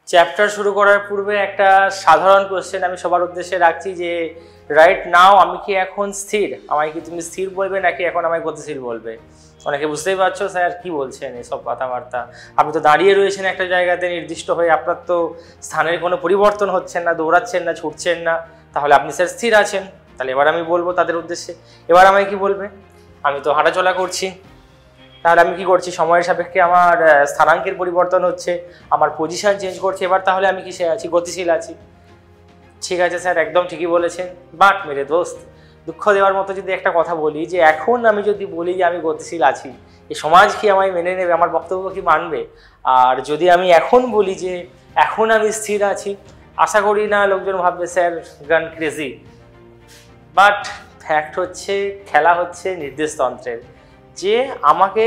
Chapter শুরু করার পূর্বে একটা সাধারণ কোশ্চেন আমি সবার উদ্দেশ্যে রাখছি যে রাইট নাও আমি কি এখন স্থির, আমায় কি তুমি স্থির বলবে নাকি এখন আমায় গতিশীল বলবে? অনেকে বুঝতেই পারছো স্যার কি বলছেন এসব কথাবার্তা, আপনি তো দাঁড়িয়ে রয়েছেন একটা জায়গাতে নির্দিষ্ট হয়ে, আপনার তো স্থানের কোনো পরিবর্তন হচ্ছেন না, দৌড়াচ্ছেন না, ছুটছেন না, তাহলে আপনি স্যার স্থির আছেন। তাহলে এবার আমি বলবো তাদের উদ্দেশ্যে, এবার আমায় কি বলবে? আমি তো হাঁটাচলা করছি, তাহলে আমি কি করছি? সময়ের সাপেক্ষে আমার স্থানাঙ্কের পরিবর্তন হচ্ছে, আমার পজিশন চেঞ্জ করছে, এবার তাহলে আমি কিসে আছি? গতিশীল আছি। ঠিক আছে স্যার, একদম ঠিকই বলেছেন, বাট মেরে দোস্ত দুঃখ দেওয়ার মতো যদি একটা কথা বলি যে এখন আমি যদি বলি যে আমি গতিশীল আছি, এই সমাজ কি আমায় মেনে নেবে? আমার বক্তব্য কি মানবে? আর যদি আমি এখন বলি যে এখন আমি স্থির আছি, আশা করি না লোকজন ভাববে স্যার গান ক্রেজি। বাট ফ্যাক্ট হচ্ছে খেলা হচ্ছে নির্দেশতন্ত্রের, যে আমাকে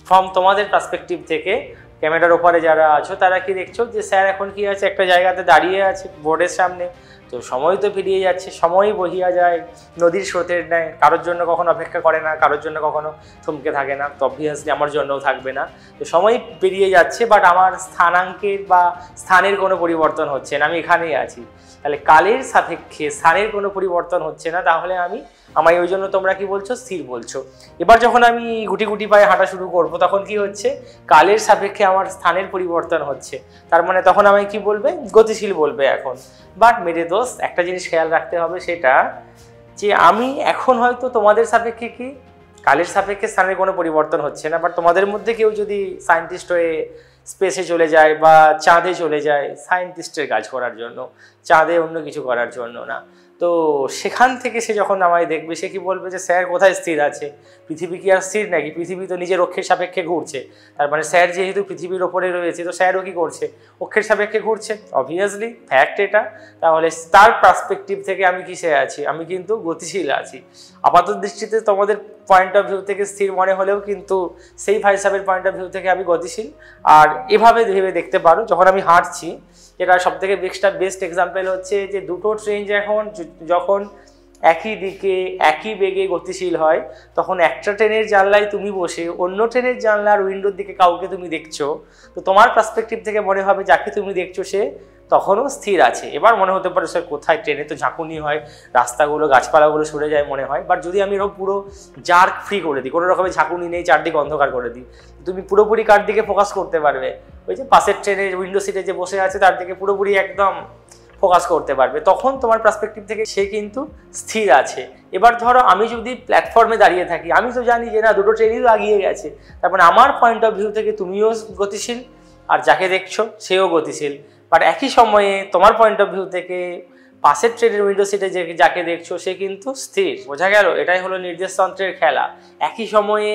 ফ্রম তোমাদের পার্সপেক্টিভ থেকে ক্যামেরার ওপরে যারা আছো তারা কি দেখছো যে স্যার এখন কি আছে, একটা জায়গাতে দাঁড়িয়ে আছে বোর্ডের সামনে, তো সময় তো পেরিয়ে যাচ্ছে, সময় বহিয়া যায় নদীর স্রোতের ন্যায়, কারোর জন্য কখনো অপেক্ষা করে না, কারোর জন্য কখনো থমকে থাকে না, তো অবভিয়াসলি আমার জন্যও থাকবে না। তো সময় পেরিয়ে যাচ্ছে বাট আমার স্থানাঙ্কের বা স্থানের কোনো পরিবর্তন হচ্ছে না, আমি এখানেই আছি। তাহলে কালের সাপেক্ষে স্থানের কোনো পরিবর্তন হচ্ছে না, তাহলে আমায় ওই জন্য তোমরা কি বলছো? স্থির বলছো। এবার যখন আমি গুটি গুটি পায়ে হাঁটা শুরু করব তখন কি হচ্ছে? কালের সাপেক্ষে আমার স্থানের পরিবর্তন হচ্ছে, তার মানে তখন আমায় কি বলবে? গতিশীল বলবে এখন। বাট মেরে দোস্ত একটা জিনিস খেয়াল রাখতে হবে, সেটা যে আমি এখন হয়তো তোমাদের সাপেক্ষে কি কালের সাপেক্ষে স্থানের কোনো পরিবর্তন হচ্ছে না, বাট তোমাদের মধ্যে কেউ যদি সায়েন্টিস্ট হয়ে স্পেসে চলে যায় বা চাঁদে চলে যায় সায়েন্টিস্টের কাজ করার জন্য, চাঁদে অন্য কিছু করার জন্য না, তো সেখান থেকে সে যখন আমায় দেখবে সে কি বলবে যে স্যার কোথায় স্থির আছে? পৃথিবী কি আর স্থির নাকি? পৃথিবী তো নিজের অক্ষের সাপেক্ষে ঘুরছে, তার মানে স্যার যেহেতু পৃথিবীর ওপরে রয়েছে তো স্যারও কি করছে? অক্ষের সাপেক্ষে ঘুরছে, অবভিয়াসলি ফ্যাক্ট এটা। তাহলে তার পার্সপেক্টিভ থেকে আমি কিসে আছি? আমি কিন্তু গতিশীল আছি। আপাত দৃষ্টিতে তোমাদের পয়েন্ট অফ ভিউ থেকে স্থির মনে হলেও কিন্তু সেই ভাই সাহেবের পয়েন্ট অফ ভিউ থেকে আমি গতিশীল। আর এভাবে ভেবে দেখতে পারো, যখন আমি হাঁটছি, যেটা সব থেকে বেস্ট এক্সাম্পল হচ্ছে যে দুটো ট্রেন যখন একই দিকে একই বেগে গতিশীল হয়, তখন একটা ট্রেনের জানলায় তুমি বসে অন্য ট্রেনের জানলার উইন্ডোর দিকে কাউকে তুমি দেখছো, তো তোমার পার্সপেক্টিভ থেকে মনে হবে যাকে তুমি দেখছো সে তখনও স্থির আছে। এবার মনে হতে পারে স্যার কোথায়? ট্রেনে তো ঝাঁকুনি হয়, রাস্তাগুলো গাছপালাগুলো সরে যায় মনে হয়, বাট যদি আমি এরকম পুরো জার্ক ফ্রি করে দিই, কোনো রকমের ঝাঁকুনি নেই, চারদিকে অন্ধকার করে দিই, তুমি পুরোপুরি কার দিকে ফোকাস করতে পারবে? ওই যে পাশের ট্রেনের উইন্ডো সিটে যে বসে আছে তার দিকে পুরোপুরি একদম ফোকাস করতে পারবে, তখন তোমার পার্সপেক্টিভ থেকে সে কিন্তু স্থির আছে। এবার ধরো আমি যদি প্ল্যাটফর্মে দাঁড়িয়ে থাকি, আমি তো জানি যে না দুটো ট্রেনই আগিয়ে গেছে, তার মানে আমার পয়েন্ট অফ ভিউ থেকে তুমিও গতিশীল আর যাকে দেখছো সেও গতিশীল, বাট একই সময়ে তোমার পয়েন্ট অফ ভিউ থেকে পাশের ট্রেনের উইন্ডো সিটে যাকে দেখছো সে কিন্তু স্থির। বোঝা গেল? এটাই হলো নির্দেশতন্ত্রের খেলা। একই সময়ে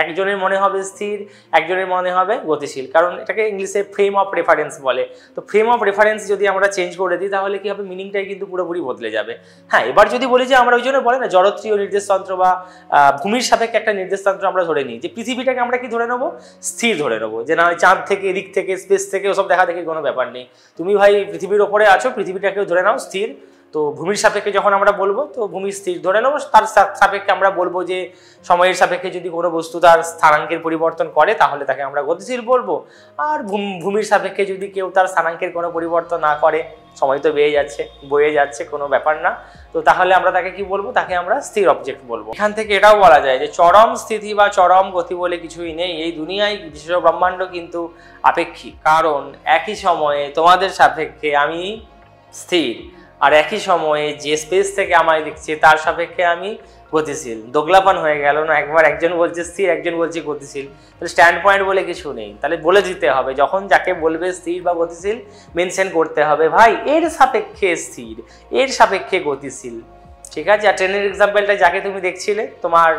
একজনের মনে হবে স্থির, একজনের মনে হবে গতিশীল, কারণ এটাকে ইংলিশে ফ্রেম অফ রেফারেন্স বলে। তো ফ্রেম অফ রেফারেন্স যদি আমরা চেঞ্জ করে দিই তাহলে কি হবে? মিনিংটাই কিন্তু পুরোপুরি বদলে যাবে। হ্যাঁ, এবার যদি বলি যে আমরা ওই জন্য বলে না জড়ত্রীয় নির্দেশতন্ত্র বা ভূমির সাপেক্ষে একটা নির্দেশতন্ত্র আমরা ধরে নিই, যে পৃথিবীটাকে আমরা কি ধরে নেবো? স্থির ধরে নেবো, যে না চাঁদ থেকে, এদিক থেকে, স্পেস থেকে ওসব দেখা দেখি কোনো ব্যাপার নেই, তুমি ভাই পৃথিবীর ওপরে আছো, পৃথিবীটাকেও ধরে নাও স্থির। তো ভূমির সাপেক্ষে যখন আমরা বলবো তো ভূমি স্থির ধরে নেবো, তার সাপেক্ষে আমরা বলবো যে সময়ের সাপেক্ষে যদি কোনো বস্তু তার স্থানাঙ্কের পরিবর্তন করে তাহলে তাকে আমরা গতিশীল বলবো। আর ভূমির সাপেক্ষে যদি কেউ তার স্থানাঙ্কের কোনো পরিবর্তন না করে, সময় তো বয়ে যাচ্ছে কোনো ব্যাপার না, তো তাহলে আমরা তাকে কি বলবো? তাকে আমরা স্থির অবজেক্ট বলবো। এখান থেকে এটাও বলা যায় যে চরম স্থিতি বা চরম গতি বলে কিছুই নেই, এই দুনিয়ায় বিশ্ব ব্রহ্মাণ্ড কিন্তু আপেক্ষিক, কারণ একই সময়ে তোমাদের সাপেক্ষে আমি স্থির আর একই সময়ে যে স্পেস থেকে আমায় দেখছে তার সাপেক্ষে আমি গতিশীল। দোগলাপান হয়ে গেল না? একবার একজন বলছে স্থির, একজন বলছে গতিশীল, তাহলে স্ট্যান্ড পয়েন্ট বলে কিছু নেই। তাহলে বলে দিতে হবে, যখন যাকে বলবে স্থির বা গতিশীল মেনশন করতে হবে ভাই এর সাপেক্ষে স্থির, এর সাপেক্ষে গতিশীল। ঠিক আছে? আর ট্রেনের এক্সাম্পলটা যাকে তুমি দেখছিলে, তোমার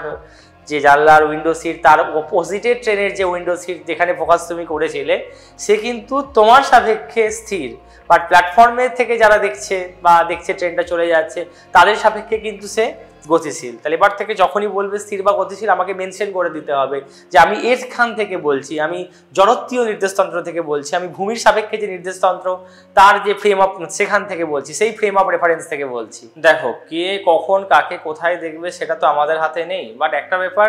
যে জানলার উইন্ডো সিট তার অপোজিটের ট্রেনের যে উইন্ডো সিট যেখানে ফোকাস তুমি করেছিলে সে কিন্তু তোমার সাপেক্ষে স্থির, বাট প্ল্যাটফর্মের থেকে যারা দেখছে ট্রেনটা চলে যাচ্ছে তাদের সাপেক্ষে কিন্তু সে গতিশীল। তাহলে এবার থেকে যখনই বলবে স্থির বা গতিশীল আমাকে মেনশন করে দিতে হবে যে আমি এখান থেকে বলছি, আমি জড়ত্বীয় নির্দেশতন্ত্র থেকে বলছি, আমি ভূমির সাপেক্ষে যে নির্দেশতন্ত্র তার যে ফ্রেম অফ সেখান থেকে বলছি, সেই ফ্রেম অফ রেফারেন্স থেকে বলছি। দেখো কে কখন কাকে কোথায় দেখবে সেটা তো আমাদের হাতে নেই, বাট একটা ব্যাপার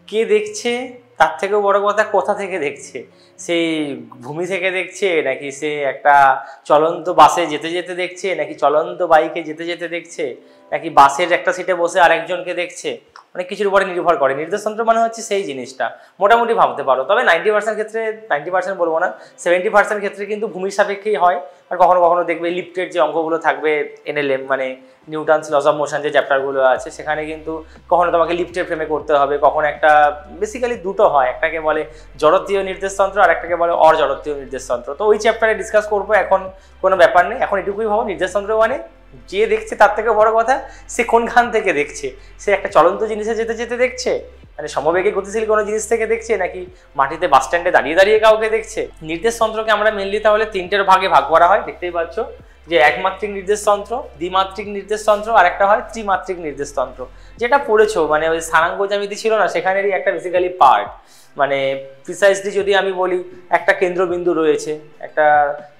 কে দেখছে তার থেকেও বড় কথা কোথা থেকে দেখছে, সেই ভূমি থেকে দেখছে নাকি সে একটা চলন্ত বাসে যেতে যেতে দেখছে, নাকি চলন্ত বাইকে যেতে যেতে দেখছে, নাকি বাসের একটা সিটে বসে আরেকজনকে দেখছে, অনেক কিছুর উপরে নির্ভর করে। নির্দেশতন্ত্র মানে হচ্ছে সেই জিনিসটা মোটামুটি ভাবতে পারো। তবে 90% ক্ষেত্রে, 90% বলবো না, 70% ক্ষেত্রে কিন্তু ভূমির সাপেক্ষেই হয়। আর কখনো কখনো দেখবে লিফটের যে অঙ্কগুলো থাকবে এনএলএম মানে নিউটনস লস অফ মোশন যে চ্যাপ্টারগুলো আছে সেখানে কিন্তু কখনো তোমাকে লিফটের ফ্রেমে করতে হবে, কখনো একটা বেসিক্যালি দুটো হয়, একটাকে বলে জড়ত্বীয় নির্দেশতন্ত্র আর একটাকে বলে অজড়ত্বীয় নির্দেশতন্ত্র। তো ওই চ্যাপ্টারে ডিসকাস করবো, এখন কোনো ব্যাপার নেই। এখন এটুকুই ভাবো নির্দেশতন্ত্র মানে যে দেখছে তার থেকে বড় কথা সে কোনখান থেকে দেখছে, সে একটা চলন্ত জিনিসে যেতে যেতে দেখছে, মানে সমবেগে গতিশীল কোনো জিনিস থেকে দেখছে, নাকি মাটিতে বাস স্ট্যান্ডে দাঁড়িয়ে দাঁড়িয়ে কাউকে দেখছে। নির্দেশতন্ত্রকে আমরা মেনলি তাহলে তিনটের ভাগে ভাগ করা হয়, দেখতেই পাচ্ছ যে একমাত্রিক নির্দেশতন্ত্র, দ্বিমাত্রিক নির্দেশতন্ত্র আর একটা হয় ত্রিমাত্রিক নির্দেশতন্ত্র। যেটা পড়েছো মানে ওই স্থানাঙ্ক জ্যামিতি ছিল না, সেখানেরই একটা বেসিক্যালি পার্ট। মানে প্রিসাইসলি যদি আমি বলি একটা কেন্দ্রবিন্দু রয়েছে, একটা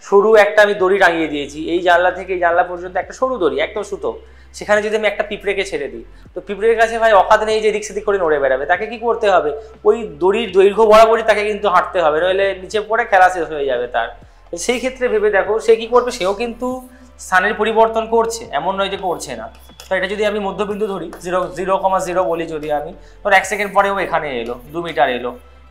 সরু একটা আমি দড়ি টাঙিয়ে দিয়েছি, এই জানলা থেকে এই জানলা পর্যন্ত একটা সরু দড়ি একদম সুতো, সেখানে যদি আমি একটা পিঁপড়েকে ছেড়ে দিই, তো পিঁপড়ের কাছে ভাই অকাত নেই যে এদিক সেদিক করে নড়ে বেড়াবে, তাকে কি করতে হবে ওই দড়ির দৈর্ঘ্য বরাবরই তাকে কিন্তু হাঁটতে হবে, নইলে নিচে পড়ে খেলা শেষ হয়ে যাবে তার। সেই ক্ষেত্রে ভেবে দেখো সে কি করবে, সেও কিন্তু স্থানের পরিবর্তন করছে, এমন নয় যে করছে না। তো এটা যদি আমি মধ্যবিন্দু ধরি 0,0 বলি, যদি আমি ধর 1 সেকেন্ড পরেও এখানে এলো, 2 মিটার এলো,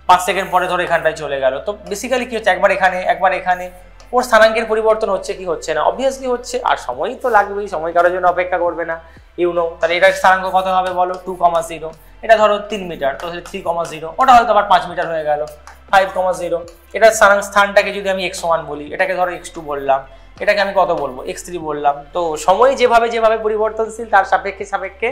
5 সেকেন্ড পরে ধর এখানটায় চলে গেল, তো বেসিক্যালি কি হচ্ছে একবার এখানে একবার এখানে, ওর স্থানাঙ্কের পরিবর্তন হচ্ছে কি হচ্ছে না, অবভিয়াসলি হচ্ছে। আর সময়ই তো লাগবেই, সময় কারোর জন্য অপেক্ষা করবে না, তাহলে এটার স্থানাঙ্ক কত হবে বলো, 2,0। এটা ধরো 3 মিটার, তো 3,0, ওটা হয়তো আবার 5 মিটার হয়ে গেল 5,0। এটার স্থানটাকে যদি আমি x1 বলি, এটাকে ধরো x2 বললাম, এটাকে আমি কত বলবো x3 বললাম। তো সময় যেভাবে যেভাবে পরিবর্তনশীল তার সাপেক্ষে সাপেক্ষে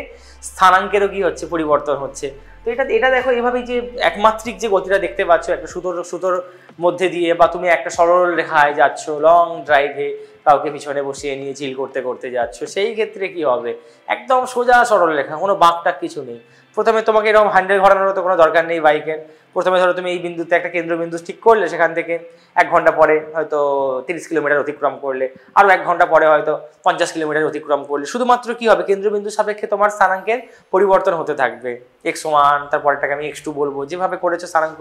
স্থানাঙ্কেরও কি হচ্ছে পরিবর্তন হচ্ছে। তো এটা দেখো এইভাবেই যে একমাত্রিক যে গতিটা দেখতে পাচ্ছ একটা সুতোর মধ্যে দিয়ে, বা তুমি একটা সরল রেখায় যাচ্ছ লং ড্রাইভে, কাউকে পিছনে বসিয়ে নিয়ে চিল করতে করতে যাচ্ছ, সেই ক্ষেত্রে কি হবে একদম সোজা সরল রেখা, কোনো বাঁকটাক কিছু নেই। প্রথমে তোমাকে এরকম হ্যান্ডেল ঘোরানোর তো কোনো দরকার নেই বাইকের। প্রথমে ধরো তুমি এই বিন্দুতে একটা কেন্দ্রবিন্দু ঠিক করলে, সেখান থেকে 1 ঘন্টা পরে হয়তো 30 কিলোমিটার অতিক্রম করলে, আরও 1 ঘন্টা পরে হয়তো 50 কিলোমিটার অতিক্রম করলে, শুধুমাত্র কি হবে কেন্দ্রবিন্দু সাপেক্ষে তোমার স্থানাঙ্কের পরিবর্তন হতে থাকবে। x1, তারপরটাকে আমি x2 বলবো, যেভাবে করেছো স্থানাঙ্ক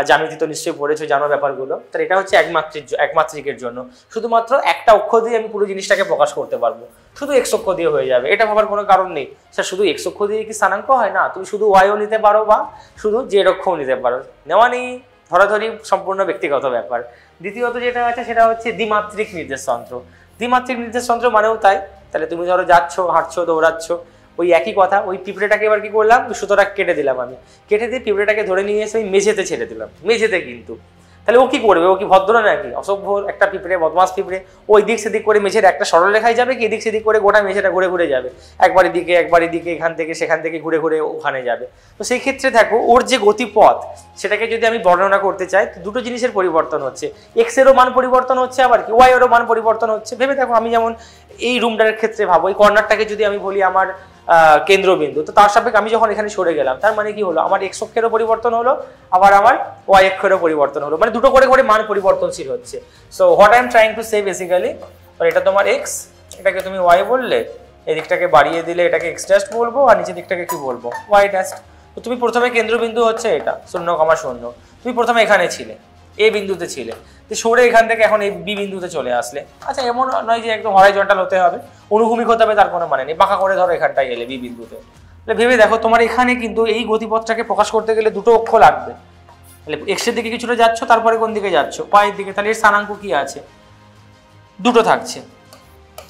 জ্যামিতি তো নিশ্চয়ই পড়েছো, জানো ব্যাপারগুলো। তাহলে এটা হচ্ছে একমাত্রিকের জন্য শুধুমাত্র একটা অক্ষর দিয়ে আমি পুরো জিনিসটাকে প্রকাশ করতে পারবো, শুধু x অক্ষ দিয়ে হয়ে যাবে, এটা ভাবার কোনো কারণ নেই। স্যার শুধু x অক্ষ দিয়ে কি স্থানাঙ্ক হয় না, তুমি শুধু y ও নিতে পারো বা শুধু z অক্ষও নিতে পারো, নেওয়া নেই ধরাধরি সম্পূর্ণ ব্যক্তিগত ব্যাপার। দ্বিতীয়ত যেটা আছে সেটা হচ্ছে দ্বিমাত্রিক নির্দেশতন্ত্র। দ্বিমাত্রিক নির্দেশতন্ত্র মানেও তাই, তাহলে তুমি ধরো যাচ্ছ, হাঁটছো, দৌড়াচ্ছ, ওই একই কথা, ওই পিঁপড়েটাকে এবার কি করলাম, সুতোটা কেটে দিলাম, আমি কেটে দিয়ে পিঁপড়েটাকে ধরে নিয়ে এসে ওই মেঝেতে ছেড়ে দিলাম, মেঝেতে কিন্তু। তাহলে ও কি করবে, ও কি ভদ্র নাকি, অসভ্য একটা পিঁপড়ে, বদমাস পিঁপড়ে। ওই দিক সেদিক করে মেঝের একটা সরল রেখায় যাবে, কি এদিক সেদিক করে গোটা মেঝেটা ঘুরে ঘুরে যাবে, একবার এদিকে একবার এদিকে, এখান থেকে সেখান থেকে ঘুরে ঘুরে ওখানে যাবে। তো সেই ক্ষেত্রে দেখো ওর যে গতিপথ সেটাকে যদি আমি বর্ণনা করতে চাই, তো দুটো জিনিসের পরিবর্তন হচ্ছে, এক্স এরও মান পরিবর্তন হচ্ছে, আবার কি ওয়াই এরও মান পরিবর্তন হচ্ছে। ভেবে দেখো আমি যেমন এই রুমটার ক্ষেত্রে ভাবো, এই কর্নারটাকে যদি আমি বলি আমার কেন্দ্রবিন্দু, তো তার সাপেক্ষে আমি যখন এখানে সরে গেলাম, তার মানে কি হলো, আমার এক্স অক্ষেরও পরিবর্তন হলো, আবার আমার ওয়াই অক্ষেরও পরিবর্তন হলো, মানে দুটো করে করে মান পরিবর্তনশীল হচ্ছে। So what I am trying to say basically, এটা তোমার এক্স, এটাকে তুমি ওয়াই বললে, এই দিকটাকে বাড়িয়ে দিলে এটাকে এক্স ড্যাশ বলবো, আর নিচের দিকটাকে কি বলবো, ওয়াই ড্যাশ। তো তুমি প্রথমে কেন্দ্রবিন্দু হচ্ছে এটা 0,0, তুমি প্রথমে এখানে ছিলে, এ বিন্দুতে ছিলে, তো সরে এখান থেকে এখন এই বি বিন্দুতে চলে আসলে। আচ্ছা এমন নয় যে একদম হরাইজন্টাল হতে হবে, অনুভূমিক হতে হবে, তার কোনো মানে নেই, বাঁকা করে ধরো এখানটায় এলে বি বিন্দুতে। তাহলে ভেবে দেখো তোমার এখানে কিন্তু এই গতিপথটাকে প্রকাশ করতে গেলে দুটো অক্ষ লাগবে। তাহলে এক্সের দিকে কিছুটা যাচ্ছ, তারপরে কোন দিকে যাচ্ছ, পায়ের দিকে, তাহলে এর স্থানাঙ্ক কি আছে, দুটো থাকছে,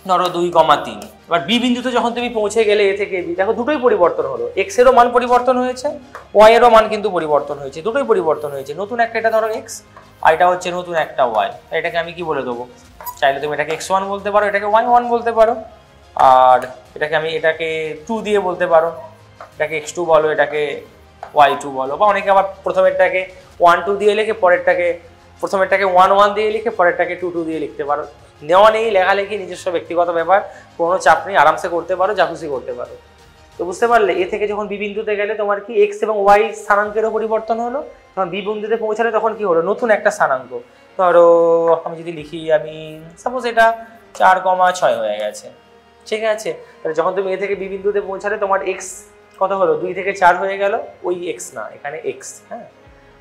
ধরো 2,3। এবার বি বিন্দুতে যখন তুমি পৌঁছে গেলে এ থেকে বি, দেখো দুটোই পরিবর্তন হলো, এক্স এরও মান পরিবর্তন হয়েছে, ওয়াই এরও মান কিন্তু পরিবর্তন হয়েছে, দুটোই পরিবর্তন হয়েছে। নতুন একটা এটা ধরো এক্স, আর এটা হচ্ছে নতুন একটা ওয়াই। এটাকে আমি কি বলে দেবো, চাইলে তুমি এটাকে x1 বলতে পারো, এটাকে y1 বলতে পারো, আর এটাকে 2 দিয়ে বলতে পারো, এটাকে x2 বলো, এটাকে y2 বলো, বা অনেকে আবার প্রথমেরটাকে 1-2 দিয়ে লিখে প্রথমেরটাকে 1-1 দিয়ে লিখে পরেরটাকে 2-2 দিয়ে লিখতে পারো। নেওয়া নেই, লেখালেখি নিজস্ব ব্যক্তিগত ব্যাপার, কোনো চাপ নেই, আরামসে করতে পারো, যা খুশি করতে পারো। তো বুঝতে পারলে এ থেকে যখন বি বিন্দুতে গেলে তোমার কি এক্স এবং ওয়াই স্থানাঙ্কেরও পরিবর্তন হলো, যখন বি বিন্দুতে পৌঁছালে তখন কি হলো, নতুন একটা স্থানাঙ্ক। ধরো আমি যদি লিখি, আমি সাপোজ এটা 4,6 হয়ে গেছে, ঠিক আছে। তাহলে যখন তুমি এ থেকে বি বিন্দুতে পৌঁছালে তোমার এক্স কত হলো, 2 থেকে 4 হয়ে গেল, ওই এক্স না, এখানে এক্স, হ্যাঁ।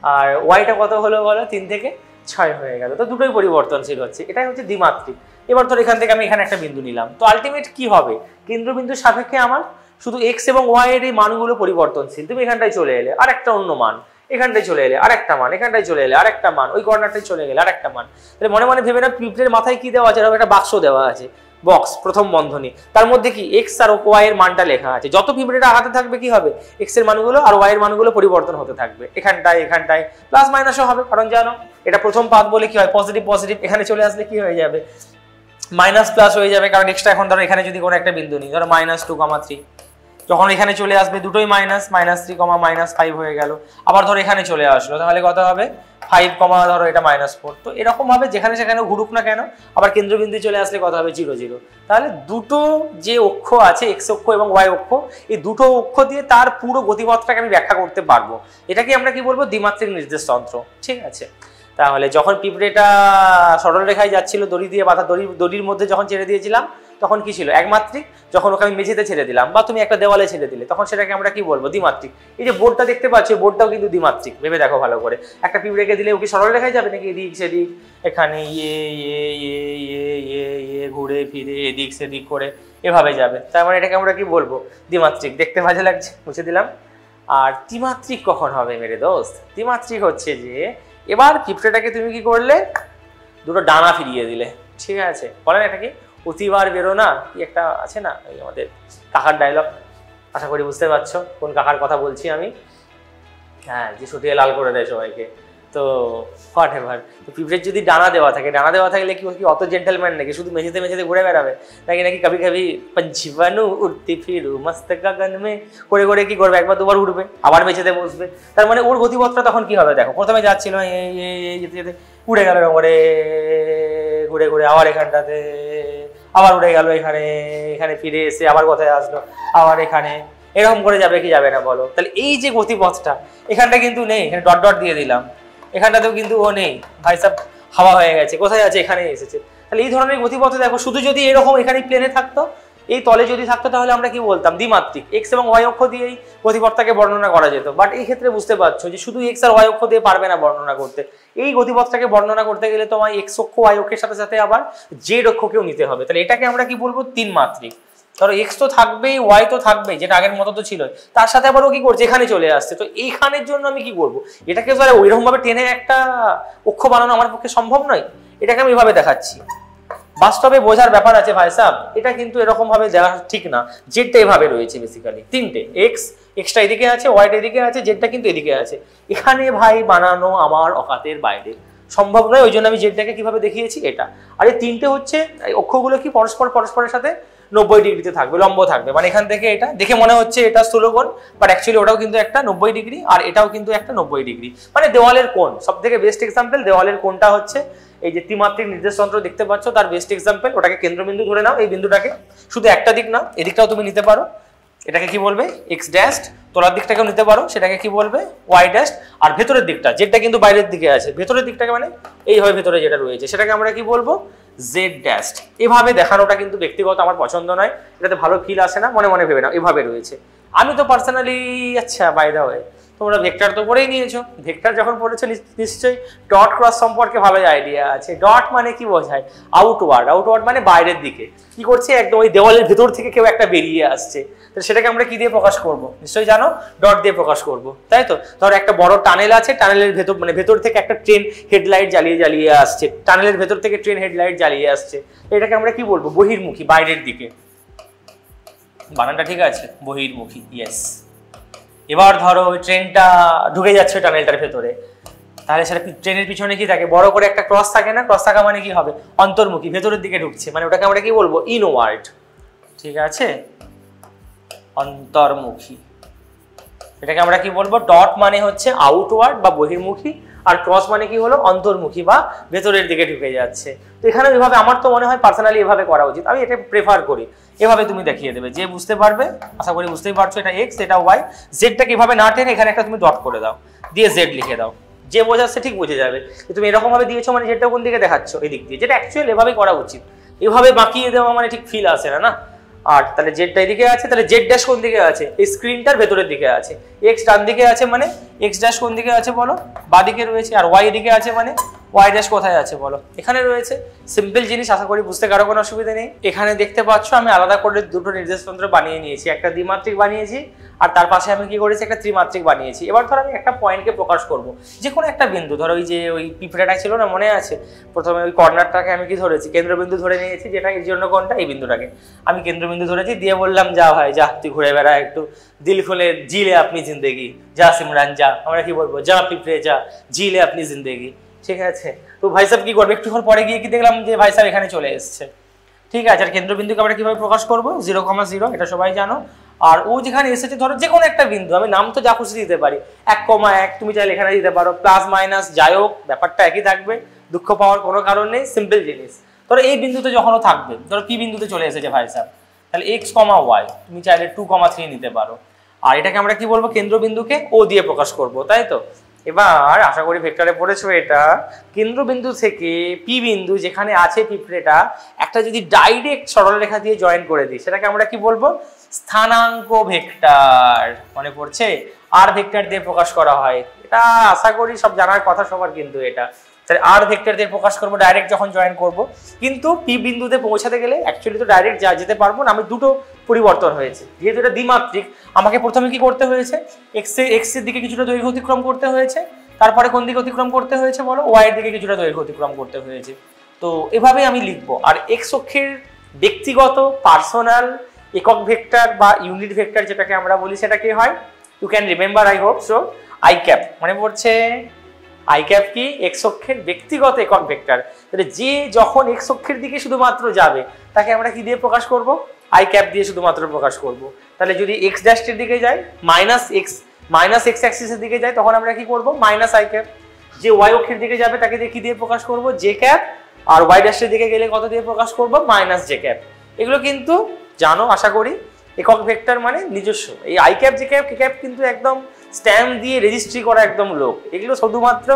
আর ওয়াইটা কত হলো বলো, 3 থেকে 6 হয়ে গেল। তো দুটোই পরিবর্তনশীল হচ্ছে, এটাই হচ্ছে দ্বিমাত্রিক। এবার ধর এখান থেকে আমি এখানে একটা বিন্দু নিলাম, তো আলটিমেট কি হবে, কেন্দ্রবিন্দুর সাপেক্ষে আমার শুধু এক্স এবং ওয়াই এর এই মানগুলো পরিবর্তনশীল। তুমি এখানটায় চলে এলে আর একটা অন্য মান, এখানটায় চলে এলে আরেকটা মান, এখানটায় চলে এলে আরেকটা মান, ওই কর্নারটায় চলে গেলে আরেকটা মান। তাহলে মনে মনে ভেবে না, পিঁপড়ের মাথায় কি দেওয়া আছে, এরকম একটা বাক্স দেওয়া আছে, বক্স, প্রথম বন্ধনী, তার মধ্যে কি এক্স আর ওয়াই এর মানটা লেখা আছে। যত পিঁপড়েটা আগাতে থাকবে কি হবে, এক্স এর মানগুলো আর ওয়াই এর মানগুলো পরিবর্তন হতে থাকবে, এখানটায় এখানটায় প্লাস মাইনাসও হবে, কারণ জানো এটা প্রথম পাত বলে কি হয়, পজিটিভ পজিটিভ, এখানে চলে আসলে কি হয়ে যাবে, মাইনাস প্লাস হয়ে যাবে, কারণ এক্সট্রা এখন ধরো এখানে যদি কোনো একটা বিন্দু নিই, ধরো -2,3, যখন এখানে চলে আসবে দুটোই মাইনাস, -3, -5 হয়ে গেল। আবার ধরো এখানে চলে আসলো, তাহলে কত হবে 5, ধরো এটা -4। তো এরকম ভাবে যেখানে সেখানে ঘুরুক না কেন, আবার কেন্দ্রবিন্দু চলে আসলে কত হবে 0, 0। তাহলে দুটো যে অক্ষ আছে, এক্স অক্ষ এবং ওয়াই অক্ষ, এই দুটো অক্ষ দিয়ে তার পুরো গতিপথটাকে আমি ব্যাখ্যা করতে পারবো। এটাকে আমরা কি বলবো, দ্বিমাত্রিক নির্দেশতন্ত্র, ঠিক আছে। তাহলে যখন পিঁপড়েটা সরল রেখায় যাচ্ছিল, দড়ি দিয়ে বাঁধা, দড়ির মধ্যে যখন ছেড়ে দিয়েছিলাম তখন কি ছিল, একমাত্রিক। যখন ওকে আমি মেঝেতে ছেড়ে দিলাম বা তুমি একটা দেওয়ালে ছেড়ে দিলে, তখন সেটাকে আমরা কি বলবো, দ্বিমাত্রিক। এই যে বোর্ডটা দেখতে পাচ্ছি, বোর্ডটাও কিন্তু দ্বিমাত্রিক, ভেবে দেখো ভালো করে। একটা পিঁপড়েকে দিলে ও কি সরল রেখায় যাবে নাকি এদিক সেদিক, এখানে ঘুরে ফিরে এদিক সেদিক করে এভাবে যাবে। তার মানে এটাকে আমরা কি বলবো, দ্বিমাত্রিক। দেখতে ভালো লাগছে, মুছে দিলাম। আর ত্রিমাত্রিক কখন হবে মেরে দোস্ত, ত্রিমাত্রিক হচ্ছে যে এবার পিঁপড়েটাকে তুমি কি করলে, দুটো ডানা ফিরিয়ে দিলে, ঠিক আছে। বলেন এটা কি, অতিবার বেরো না, কি একটা আছে না, এই আমাদের কাকার ডায়লগ, আশা করি বুঝতে পারছো কোন কাকার কথা বলছি আমি, হ্যাঁ, যে শুটিয়ে লাল করে দেয় সবাইকে। তো হোয়াট এভার, তো পিঁপড়ের যদি ডানা দেওয়া থাকে, ডানা দেওয়া থাকলে কি অত জেন্টেলম্যান নাকি, শুধু মেঝেতে মেঝেতে ঘুরে বেড়াবে নাকি, নাকি কবি কবি পঞ্ছি বানু উড়তি ফিরু মস্ত গগন মে করে করে কি করবে, একবার দুবার উঠবে আবার মেঝেতে বসবে। তার মানে ওর গতিপথটা তখন কি হবে দেখো, প্রথমে যাচ্ছিল যেতে যেতে উড়ে গেল ওরে, ঘুরে ঘুরে আবার এখানটাতে, আবার উড়ে গেল এখানে, এখানে ফিরে এসে আবার কোথায় আসলো, আবার এখানে, এরকম করে যাবে কি যাবে না বলো। তাহলে এই যে গতিপথটা, এখানটা কিন্তু নেই, এখানে ডট ডট দিয়ে দিলাম, এখানটাতেও কিন্তু ও নেই, ভাই সব হাওয়া হয়ে গেছে, কোথায় আছে, এখানে এসেছে। তাহলে এই ধরনের গতিপথ দেখো, শুধু যদি এরকম এখানে প্লেনে থাকতো, এই তলে যদি থাকতো, তাহলে আমরা কি বলতাম, দ্বিমাত্রিক। এক্স এবং ওয়াই অক্ষ দিয়ে এই গতিপথটাকে বর্ণনা করা যেত। বাট এই ক্ষেত্রে বুঝতে পারছো যে শুধু এক্স আর ওয়াই অক্ষ দিয়ে পারবে না বর্ণনা করতে। এই গতিপথটাকে বর্ণনা করতে গেলে তোমার এক্স অক্ষ ওয়াই অক্ষের সাথে সাথে আবার জেড অক্ষকেও নিতে হবে। তাহলে এটাকে আমরা কি বলবো, তিনমাত্রিক। ধরো এক্স তো থাকবেই, ওয়াই তো থাকবেই, যেটা আগের মতো তো ছিল, তার সাথে আবার ও কি করছে, এখানে চলে আসছে। তো এইখানের জন্য আমি কি করবো, এটাকে তো ওইরকম ভাবে টেনে একটা অক্ষ বানানো আমার পক্ষে সম্ভব নয়। এটাকে আমি এভাবে দেখাচ্ছি, বাস্তবে বোঝার ব্যাপার আছে ভাই সাহেব, এটা কিন্তু এরকম ভাবে দেখা ঠিক না। জেডটা এভাবে রয়েছে বেসিক্যালি, তিনটে এক্সটা এদিকে আছে, ওয়াইটা এদিকে আছে, জেডটা কিন্তু এদিকে আছে। এখানে ভাই বানানো আমার অকাতের বাইরে, সম্ভব নয়। ওই জন্য আমি জেডটাকে কিভাবে দেখিয়েছি এটা। আর এই তিনটে হচ্ছে অক্ষগুলো কি পরস্পরের সাথে 90 ডিগ্রিতে থাকবে, লম্ব থাকবে। মানে এখান থেকে এটা দেখে মনে হচ্ছে এটা স্থূলকোণ, বাট অ্যাকচুয়ালি ওটাও কিন্তু একটা 90 ডিগ্রি, আর এটাও কিন্তু একটা 90 ডিগ্রি। মানে দেওয়ালের কোণ, সব থেকে বেস্ট এক্সাম্পল দেওয়ালের কোণটা হচ্ছে এই যে ত্রিমাত্রিক নির্দেশতন্ত্র দেখতে পাচ্ছ, তার বেস্ট এক্সাম্পল। ওটাকে কেন্দ্রবিন্দু ধরে নাও, এই বিন্দুটাকে, শুধু একটা দিক না, এদিকটাও তুমি নিতে পারো, এটাকে কি বলবে, এক্স ড্যাশ। তোলার দিকটাকেও নিতে পারো, সেটাকে কি বলবে, ওয়াই ড্যাশ। আর ভেতরের দিকটা, যেটা কিন্তু বাইরের দিকে আছে, ভেতরের দিকটাকে মানে এইভাবে ভেতরে যেটা রয়েছে, সেটাকে আমরা কি বলবো, জেড ড্যাশ। এভাবে দেখানোটা কিন্তু ব্যক্তিগত আমার পছন্দ নয়, এটাতে ভালো ফিল আসে না, মনে মনে ভেবে নাও এভাবে রয়েছে। আমি তো পার্সোনালি, আচ্ছা বাই দা ওয়ে, তোমরা ভেক্টর তো পড়েই নিয়েছো, ভেক্টর যখন পড়েছো নিশ্চয়ই ডট ক্রস সম্পর্কে ভালো আইডিয়া আছে। ডট মানে কি বোঝায়, আউটওয়ার্ড মানে বাইরের দিকে। কি করছে, একদম ওই দেওয়ালের ভেতর থেকে কেউ একটা বেরিয়ে আসছে, তো সেটাকে আমরা কি দিয়ে প্রকাশ করব, নিশ্চয়ই জানো, ডট দিয়ে প্রকাশ করব, তাই তো। ধরো একটা বড় টানেল আছে, টানেলের ভেতর মানে ভেতর থেকে একটা ট্রেন হেডলাইট জ্বালিয়ে আসছে, টানেলের ভেতর থেকে ট্রেন হেডলাইট জ্বালিয়ে আসছে, এটাকে আমরা কি বলবো, বহির্মুখী, বাইরের দিকে। বানানটা ঠিক আছে, বহির্মুখী, ইয়েস। এবার ধরো ওই ট্রেনটা ঢুকে যাচ্ছে টানেলটার ভেতরে, তাহলে সেটা ট্রেনের পিছনে কি থাকে, বড় করে একটা ক্রস থাকে না, ক্রস থাকা মানে কি হবে, অন্তর্মুখী, ভেতরের দিকে ঢুকছে, মানে ওটাকে আমরা কি বলবো, ইনওয়ার্ড, ঠিক আছে, অন্তর্মুখী। এটাকে আমরা কি বলবো, ডট মানে হচ্ছে আউটওয়ার্ড বা বহির্মুখী, আর ক্রস মানে কি হলো, অন্তর্মুখী বা ভেতরের দিকে ঢুকে যাচ্ছে। তো এখানে এভাবে আমার তো মনে হয় পার্সোনালি এভাবে করা উচিত, আমি এটা প্রেফার করি। এভাবে তুমি দেখিয়ে দেবে, যে বুঝতে পারবে, আশা করি বুঝতেই পারছো এটা এক্স এটা ওয়াই। জেডটাকে এভাবে না টেনে এখানে একটা তুমি ডট করে দাও, দিয়ে জেড লিখে দাও, যে বোঝাচ্ছে ঠিক বুঝে যাবে। তুমি এরকম ভাবে দিয়েছো মানে জেডটা কোন দিকে দেখাচ্ছ, এই দিক দিয়ে, যেটা অ্যাকচুয়ালি এভাবে করা উচিত। এভাবে বাঁকিয়ে দেওয়া মানে ঠিক ফিল আসে না, না। আর তাহলে জেডটা এদিকে আছে, তাহলে জেড ড্যাশ কোন দিকে আছে, এই স্ক্রিনটার ভেতরের দিকে আছে। এক্স ডান দিকে আছে মানে এক্স ড্যাশ কোন দিকে আছে বলো, বাঁ দিকে রয়েছে। আর ওয়াই এদিকে আছে মানে ওয়াই ড্যাশ কোথায় আছে বলো, এখানে রয়েছে। সিম্পল জিনিস, আশা করি বুঝতে কারো কোনো অসুবিধা নেই। এখানে দেখতে পাচ্ছ আমি আলাদা করে দুটো নির্দেশতন্ত্র বানিয়ে নিয়েছি, একটা দ্বিমাত্রিক বানিয়েছি আর তার পাশে আমি কি করেছি একটা ত্রিমাত্রিক বানিয়েছি। এবার ধর আমি একটা পয়েন্টকে প্রকাশ করব, যে কোনো একটা বিন্দু, ধরো ওই যে ওই পিঁপড়েটা ছিল না, মনে আছে, প্রথমে ওই কর্নারটাকে আমি কি ধরেছি, কেন্দ্রবিন্দু ধরে নিয়েছি, যেটা এর জন্য কোনটা, এই বিন্দুটাকে আমি কেন্দ্রবিন্দু ধরেছি, দিয়ে বললাম যা ভাই যা, তুই ঘুরে বেড়া একটু, দিল খুলে জিলে আপনি জিন্দেগি, যা সিমরান যা, আমরা কি বলবো, যা পিঁপড়ে যা, জিলে আপনি জিন্দেগি। ঠিক আছে, তো ভাই সাহেব কি করবে, একটুক্ষণ পরে গিয়ে কি দেখলাম যে ভাই সাহেব এখানে চলে এসছে। ঠিক আছে, আর কেন্দ্রবিন্দুকে আমরা কিভাবে প্রকাশ করবো, 0,0, এটা সবাই জানো। আর ও যেখানে এসেছে ধরো যে কোনো একটা বিন্দু, আমি নাম তো যা খুশি দিতে পারি, 1,1 তুমি চাইলে এখানে দিতে পারো, প্লাস মাইনাস যাই হোক ব্যাপারটা একই থাকবে, দুঃখ পাওয়ার কোনো কারণ নেই, সিম্পল জিনিস। ধরো এই বিন্দুতে যখনও থাকবে, ধরো পি বিন্দুতে চলে এসেছে ভাই সাহেব, তাহলে x, y তুমি চাইলে 2,3 নিতে পারো। আর এটাকে আমরা কি বলবো, কেন্দ্রবিন্দুকে ও দিয়ে প্রকাশ করব, তাই তো। এবার আশা করি ভেক্টরে পড়েছো এটা, কেন্দ্রবিন্দু থেকে পি বিন্দু যেখানে আছে পিঁপড়েটা, একটা যদি ডাইরেক্ট সরলরেখা দিয়ে জয়েন করে দিই, সেটাকে আমরা কি বলবো, স্থানাঙ্ক ভেক্টর। মনে পড়ছে, আর ভেক্টর দিয়ে প্রকাশ করা হয়, এটা আশা করি সব জানার কথা সবার। কিন্তু এটা তাহলে আর ভেক্টর দিয়ে প্রকাশ করবো ডাইরেক্ট যখন জয়েন করব। কিন্তু পি বিন্দুতে পৌঁছাতে গেলে অ্যাকচুয়ালি তো ডাইরেক্ট যেতে পারবো না, আমি দুটো পরিবর্তন হয়েছে। যেহেতু এটা দ্বিমাত্রিক, আমাকে প্রথমে কি করতে হয়েছে, এক্স এর দিকে কিছুটা দৈর্ঘ্য অতিক্রম করতে হয়েছে, তারপরে কোন দিকে অতিক্রম করতে হয়েছে বলো, ওয়াই এর দিকে কিছুটা দৈর্ঘ্য অতিক্রম করতে হয়েছে। তো এভাবেই আমি লিখবো। আর এক্স অক্ষের ব্যক্তিগত পার্সোনাল একক ভেক্টর বা ইউনিট ভেক্টর যেটাকে আমরা বলি, সেটা কি হয়, you can remember I hope so, I cap. মনে পড়ছে, আই ক্যাপ কি, এক্স অক্ষের ব্যক্তিগত একক ভেক্টর। তাহলে যে যখন এক্স অক্ষের দিকে শুধুমাত্র যাবে, তাকে আমরা কি দিয়ে প্রকাশ করব, আই ক্যাপ দিয়ে শুধুমাত্র প্রকাশ করব। তাহলে যদি এক্স ড্যাশের দিকে যায়, মাইনাস এক্স অ্যাক্সিসের দিকে যায়, তখন আমরা কি করব, মাইনাস আই ক্যাপ। যে ওয়াই অক্ষের দিকে যাবে তাকে দিয়ে কি দিয়ে প্রকাশ করব, জে ক্যাপ। আর ওয়াই ড্যাশের দিকে গেলে কত দিয়ে প্রকাশ করব, মাইনাস জে ক্যাপ। এগুলো কিন্তু জানো আশা করি, একক ভেক্টর মানে নিজস্ব। এই I cap, J cap, K cap কিন্তু একদম স্ট্যাম্প দিয়ে রেজিস্ট্রি করা একদম লোক। এগুলো শুধুমাত্র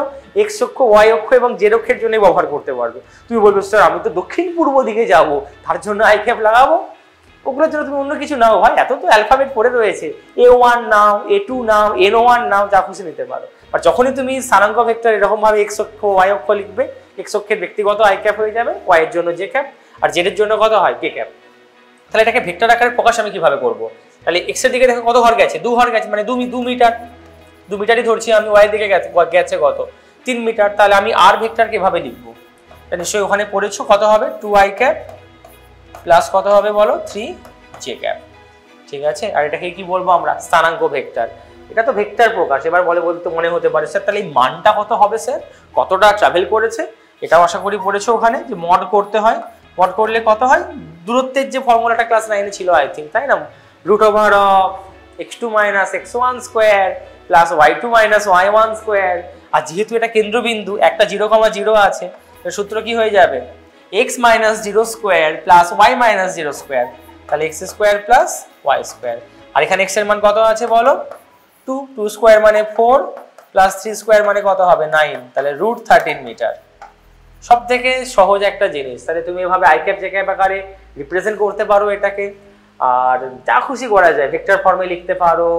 এক্স অক্ষ, ওয়াই অক্ষ এবং জেড অক্ষের জন্য ব্যবহার করতে পারবে। তুমি বলবে স্যার আমি তো দক্ষিণ পূর্ব দিকে যাব, তার জন্য আই ক্যাপ লাগাবো। ওগুলোর জন্য তুমি অন্য কিছু নাও ভাই, এত তো অ্যালফাবেট পড়ে রয়েছে, A1 নাও, A2 নাও, N1 নাও, যা খুশি নিতে পারো। আর যখনই তুমি স্থানাঙ্ক ভেক্টর এরকম ভাবে এক্স অক্ষ, ওয়াই অক্ষ লিখবে, এক্স অক্ষের ব্যক্তিগত আই ক্যাপ হয়ে যাবে, ওয়াই এর জন্য জে ক্যাপ, আর জেড এর জন্য কত হয়, কে ক্যাপ। তাহলে এটাকে ভেক্টর আকারে প্রকাশ আমি কিভাবে করব, তাহলে এক্স এর দিকে দেখো কত ঘর গেছে, 2 ঘর গেছে, মানে 2 মিটার, 2 মিটারই ধরছি আমি। ওয়াই দিকে গেছে কত, 3 মিটার। তাহলে আমি আর ভেক্টর কিভাবে লিখবো, নিশ্চয়ই ওখানে পড়েছো, কত হবে, 2i ক্যাপ প্লাস কত হবে বলো, 3j ক্যাপ। ঠিক আছে, আর এটাকে কি বলবো আমরা, স্থানাঙ্ক ভেক্টর। এটা তো ভেক্টর প্রকাশ। এবার বলতে মনে হতে পারে স্যার তাহলে এই মানটা কত হবে স্যার, কতটা ট্রাভেল করেছে, এটাও আশা করি পড়েছো ওখানে, যে মড করতে হয়। মড করলে কত হয়, দূরত্বের যে ফর্মুলাটা ক্লাস 9-এ ছিল আই থিঙ্ক, তাই না, √x2 - x1 square plus y2 - y1 square. আর যেহেতু এটা কেন্দ্রবিন্দু, একটা 0,0 আছে, সূত্র কি হয়ে যাবে, x - 0 square plus y - 0 square. তাহলে x square plus y square. আর এখানে x এর মান কত আছে বলো, 2 স্কয়ার মানে 4 প্লাস 3 স্কয়ার মানে কত হবে, 9। তাহলে √13 মিটার। সব থেকে সহজ একটা জিনিস। তাহলে তুমি এভাবে আই ক্যাপ, জে ক্যাপ আকারে রিপ্রেজেন্ট করতে পারো এটাকে। আর যা খুশি করা যায়, ভেক্টর ফর্মে লিখতে পারো।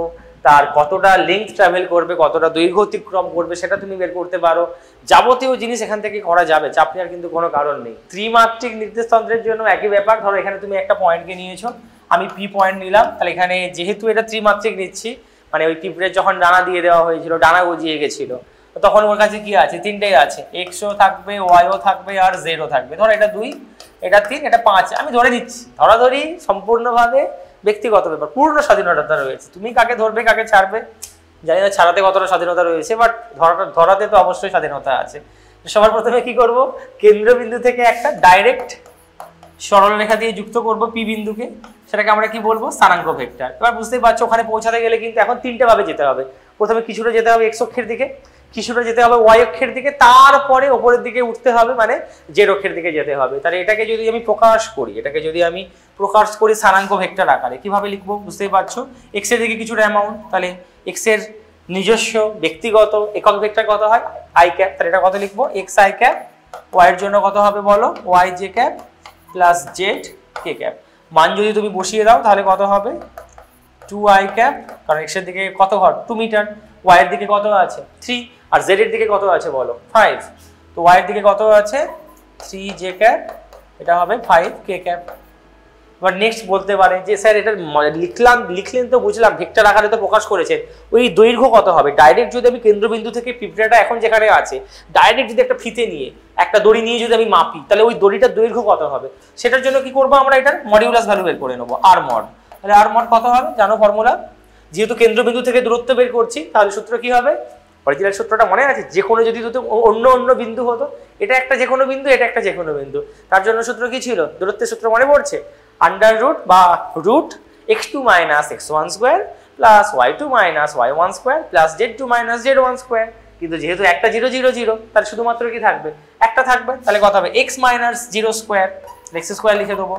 তার কতটা লেন্থ ট্রাভেল করবে, কতটা দৈর্ঘ্য অতিক্রম করবে, সেটা তুমি বের করতে পারো। যাবতীয় জিনিস এখান থেকে করা যাবে, চাপ নেওয়ার কিন্তু কোনো কারণ নেই। ত্রিমাত্রিক নির্দেশতন্ত্রের জন্য একই ব্যাপার। ধরো এখানে তুমি একটা পয়েন্টকে নিয়েছো, আমি পি পয়েন্ট নিলাম। তাহলে এখানে যেহেতু এটা ত্রিমাত্রিক নিচ্ছি, মানে ওই পিঁপড়ের যখন ডানা দিয়ে দেওয়া হয়েছিল, ডানা গজিয়ে গেছিল, তখন ওর কাছে কি আছে, 3টেই আছে, এক্সও থাকবে, ওয়াইও থাকবে, আর জেডও থাকবে। ধরো এটা 2, এটা 3, এটা 5, আমি ধরে দিচ্ছি। ধরাধরি সম্পূর্ণভাবে ব্যক্তিগত ব্যাপার, পূর্ণ স্বাধীনতা রয়েছে। তুমি কাকে ধরবে, কাকে ছাড়বে জানি না, ছাড়াতে কতটা স্বাধীনতা রয়েছে, বাট ধরাতে তো অবশ্যই স্বাধীনতা আছে। সবার প্রথমে কি করব, কেন্দ্রবিন্দু থেকে একটা ডাইরেক্ট সরলরেখা দিয়ে যুক্ত করব পি বিন্দুকে, সেটাকে আমরা কি বলবো, স্থানাঙ্ক ভেক্টর। এবার বুঝতেই পারছো ওখানে পৌঁছাতে গেলে কিন্তু এখন 3টে ভাবে যেতে হবে। প্রথমে কিছুটা যেতে হবে এক্স অক্ষের দিকে, কিছুটা যেতে হবে ওয়াই অক্ষের দিকে, তারপরে ওপরের দিকে উঠতে হবে, মানে জেড অক্ষের দিকে যেতে হবে। তাহলে এটাকে যদি আমি প্রকাশ করি স্থানাঙ্ক ভেক্টর আকারে, কিভাবে লিখবো বুঝতেই পারছো। এক্স এর দিকে কিছুটা অ্যামাউন্ট, তাহলে এক্স এর নিজস্ব ব্যক্তিগত একক ভেক্টর কত হয় আই ক্যাপ, তাহলে এটা কত লিখবো এক্স আই ক্যাপ, ওয়াই এর জন্য কত হবে বলো y j cap plus z k cap. মান যদি তুমি বসিয়ে দাও তাহলে কত হবে 2i ক্যাপ, কারণ এক্স এর দিকে কত ঘর 2 মিটার, ওয়াই এর দিকে কত আছে 3, আর জেড এর দিকে কত আছে বলো 5, তো ওয়াই এর দিকে কত আছে 3j ক্যাপ, এটা হবে 5k ক্যাপ। এবার নেক্সট বলতে পারে যে স্যার এটা লিখলেন তো বুঝলাম, ভেক্টর আকারে তো প্রকাশ করেছেন, ওই দৈর্ঘ্য কত হবে? ডাইরেক্ট যদি আমি কেন্দ্রবিন্দু থেকে পিঁপড়াটা এখন যেখানে আছে ডাইরেক্ট যদি একটা ফিতে নিয়ে একটা দড়ি নিয়ে যদি আমি মাপি, তাহলে ওই দড়িটার দৈর্ঘ্য কত হবে? সেটার জন্য কি করবো আমরা, এটার মডিউলাস ভ্যালু বের করে নেবো, আর মড। তাহলে আর মড কত হবে জানো ফর্মুলা? যেহেতু কেন্দ্রবিন্দু থেকে দূরত্ব বের করছি, তাহলে সূত্র কি হবে? অরিজিনাল সূত্রটা মনে আছে? যে কোনো যদি অন্য বিন্দু হতো, এটা একটা যে কোনো বিন্দু, এটা একটা যে কোনো বিন্দু, তার জন্য সূত্র কি ছিল? দূরত্বের সূত্র মনে পড়ছে? আন্ডার রুট বা root x2 minus x1 square plus y2 minus y1 square plus z2 minus z1 square. কিন্তু যেহেতু একটা 0 0 0, তাহলে শুধুমাত্র কি থাকবে? একটা থাকবে। তাহলে কত হবে x minus 0 square, x square লিখে দেবো,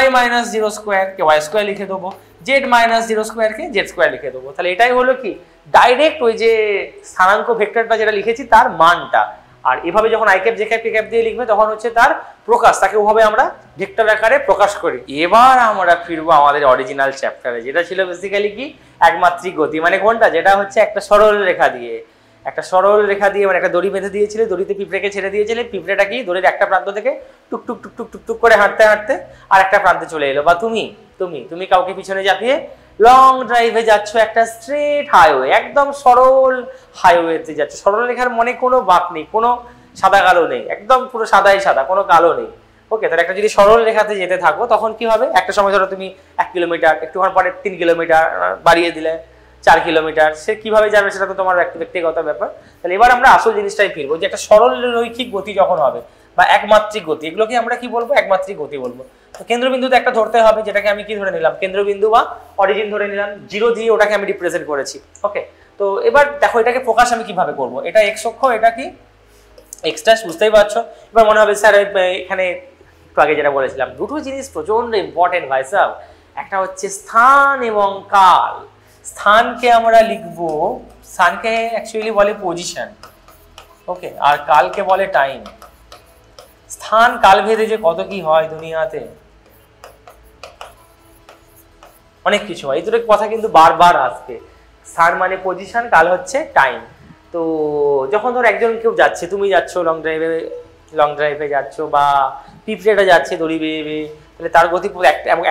y মাইনাস 0 স্কোয়ার কে y স্কোয়ার লিখে দেবো, z মাইনাস 0 স্কোয়ার কে z স্কোয়ার লিখে দেবো। তাহলে এটাই হলো কি ডাইরেক্ট ওই যে স্থানাঙ্ক ভেক্টরটা যেটা লিখেছি তার মানটা। আর এভাবে যখন I cap J cap K cap দিয়ে লিখবে তখন হচ্ছে তার প্রকাশ, তাকে ওভাবে আমরা ভেক্টর আকারে প্রকাশ করি। এবার আমরা ফিরবো আমাদের অরিজিনাল চ্যাপ্টারে, যেটা ছিল বেসিক্যালি কি একমাত্রিক গতি, মানে কোনটা? যেটা হচ্ছে একটা সরল রেখা দিয়ে মানে একটা দড়ি বেঁধে দিয়েছিলে, দড়িতে পিঁপড়েকে ছেড়ে দিয়েছিলে, পিঁপড়েটা কি দড়ির একটা প্রান্ত থেকে টুক টুক টুক টুক টুক টুক করে হাঁটতে হাঁটতে আর একটা প্রান্তে চলে এলো, বা তুমি কাউকে পিছনে চাপিয়ে লং ড্রাইভে যাচ্ছ, একটা স্ট্রেট হাইওয়ে, একদম সরল হাইওয়েতে যাচ্ছ। সরল রেখার মনে কোনো বাঁক নেই, কোনো সাদা কালো নেই, একদম পুরো সাদাই সাদা, কোনো কালো নেই। ওকে, তাহলে একটা যদি সরল রেখাতে যেতে থাকো তখন কি হবে? একটা সময় ধরো তুমি 1 কিলোমিটার, একটুক্ষণ পরে 3 কিলোমিটার বাড়িয়ে দিলে 4 কিলোমিটার, সে কিভাবে যাবে সেটা তো তোমার ব্যক্তিগত ব্যাপার। তাহলে এবার আমরা আসল জিনিসটাই ফিরবো, যে একটা সরল রৈখিক গতি যখন হবে বা একমাত্রিক গতি, এগুলোকে আমরা কি বলবো? একমাত্রিক গতি বলবো। তো কেন্দ্রবিন্দুতে একটা ধরতে হবে, যেটাকে আমি কি ধরে নিলাম? কেন্দ্রবিন্দু বা অরিজিন ধরে নিলাম, 0 দিয়ে ওটাকে আমি রিপ্রেজেন্ট করেছি। ওকে, তো এবার দেখো এটাকে প্রকাশ আমি কিভাবে করব? এটা এক্স অক্ষ, এটা কি এক্স ড্যাশ, বুঝতেই পারছো। এবার মনে হবে স্যার এখানে একটু আগে যেটা বলেছিলাম, দুটো জিনিস প্রচন্ড ইম্পর্টেন্ট ভাই সাহেব। একটা হচ্ছে স্থান এবং কাল। স্থানকে আমরা লিখবো, স্থানকে অ্যাকচুয়ালি বলে পজিশন, ওকে, আর কালকে বলে টাইম। স্থান কাল ভেদে যে কত কি হয় দুনিয়াতে, অনেক কিছু হয়। এই দুটো কথা কিন্তু বারবার আসবে। স্থান মানে পজিশন, কাল হচ্ছে টাইম। তো যখন ধর একজন কেউ যাচ্ছে, তুমি যাচ্ছ লং ড্রাইভে যাচ্ছ, বা পিঁপড়েটা যাচ্ছে দড়ি বেয়ে বেয়ে, তাহলে তার গতি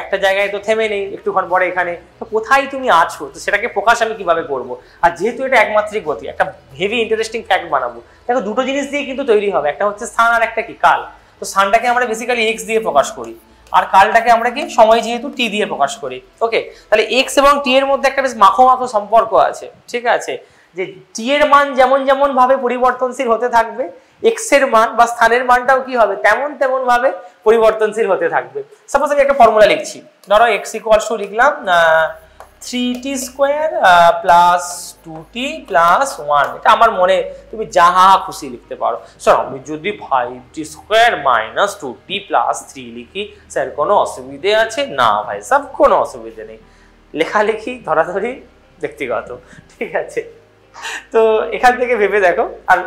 একটা জায়গায় তো থেমে নেই, একটুক্ষণ পরে এখানে, তো কোথায় তুমি আছো, তো সেটাকে প্রকাশ আমি কিভাবে করব? আর যেহেতু এটা একমাত্রিক গতি, একটা হেভি ইন্টারেস্টিং ফ্যাক্ট বানাবো। দেখো দুটো জিনিস দিয়ে কিন্তু তৈরি হবে, একটা হচ্ছে স্থান আর একটা কি কাল। তো স্থানটাকে আমরা বেসিক্যালি এক্স দিয়ে প্রকাশ করি, আর কালটাকে আমরা কি সময় যেহেতু টি দিয়ে প্রকাশ করি। ওকে, তাহলে এক্স এবং টি এর মধ্যে একটা বেশ মাখো সম্পর্ক আছে, ঠিক আছে, যে টি এর মান যেমন যেমন ভাবে পরিবর্তনশীল হতে থাকবে, এক্স এর মান বা স্থানের মানটাও কি হবে তেমন ভাবে পরিবর্তনশীল হতে থাকবে। সাপোজ আমি একটা ফর্মুলা লিখছি, ধরো এক্স ইকুয়ালস টু লিখলাম 3t square plus 2t plus 1, এটা আমার মনে, তুমি যাহা খুশি লিখতে পারো। স্যার আমি যদি 5t square minus 2t plus 3 লিখি, স্যার কোনো অসুবিধে আছে? না ভাই সব কোনো অসুবিধে নেই, লেখালেখি ধরাধরি ব্যক্তিগত, ঠিক আছে। তো এখান থেকে ভেবে দেখো, আর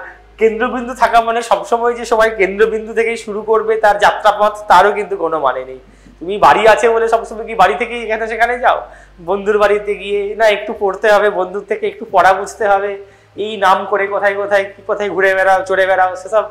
কেন্দ্রবিন্দু থাকা মানে সবসময় যে সবাই কেন্দ্রবিন্দু থেকেই শুরু করবে তার যাত্রাপথ, তারও কিন্তু কোনো মানে নেই। তুমি বাড়ি আছে বলে সবসময় কি বাড়ি থেকে এখানে সেখানে যাও? বন্ধুর বাড়িতে গিয়ে না একটু পড়তে হবে, বন্ধুর থেকে একটু পড়া বুঝতে হবে, এই নাম করে কোথায় ঘুরে বেড়াও, চড়ে বেড়াও, সেসব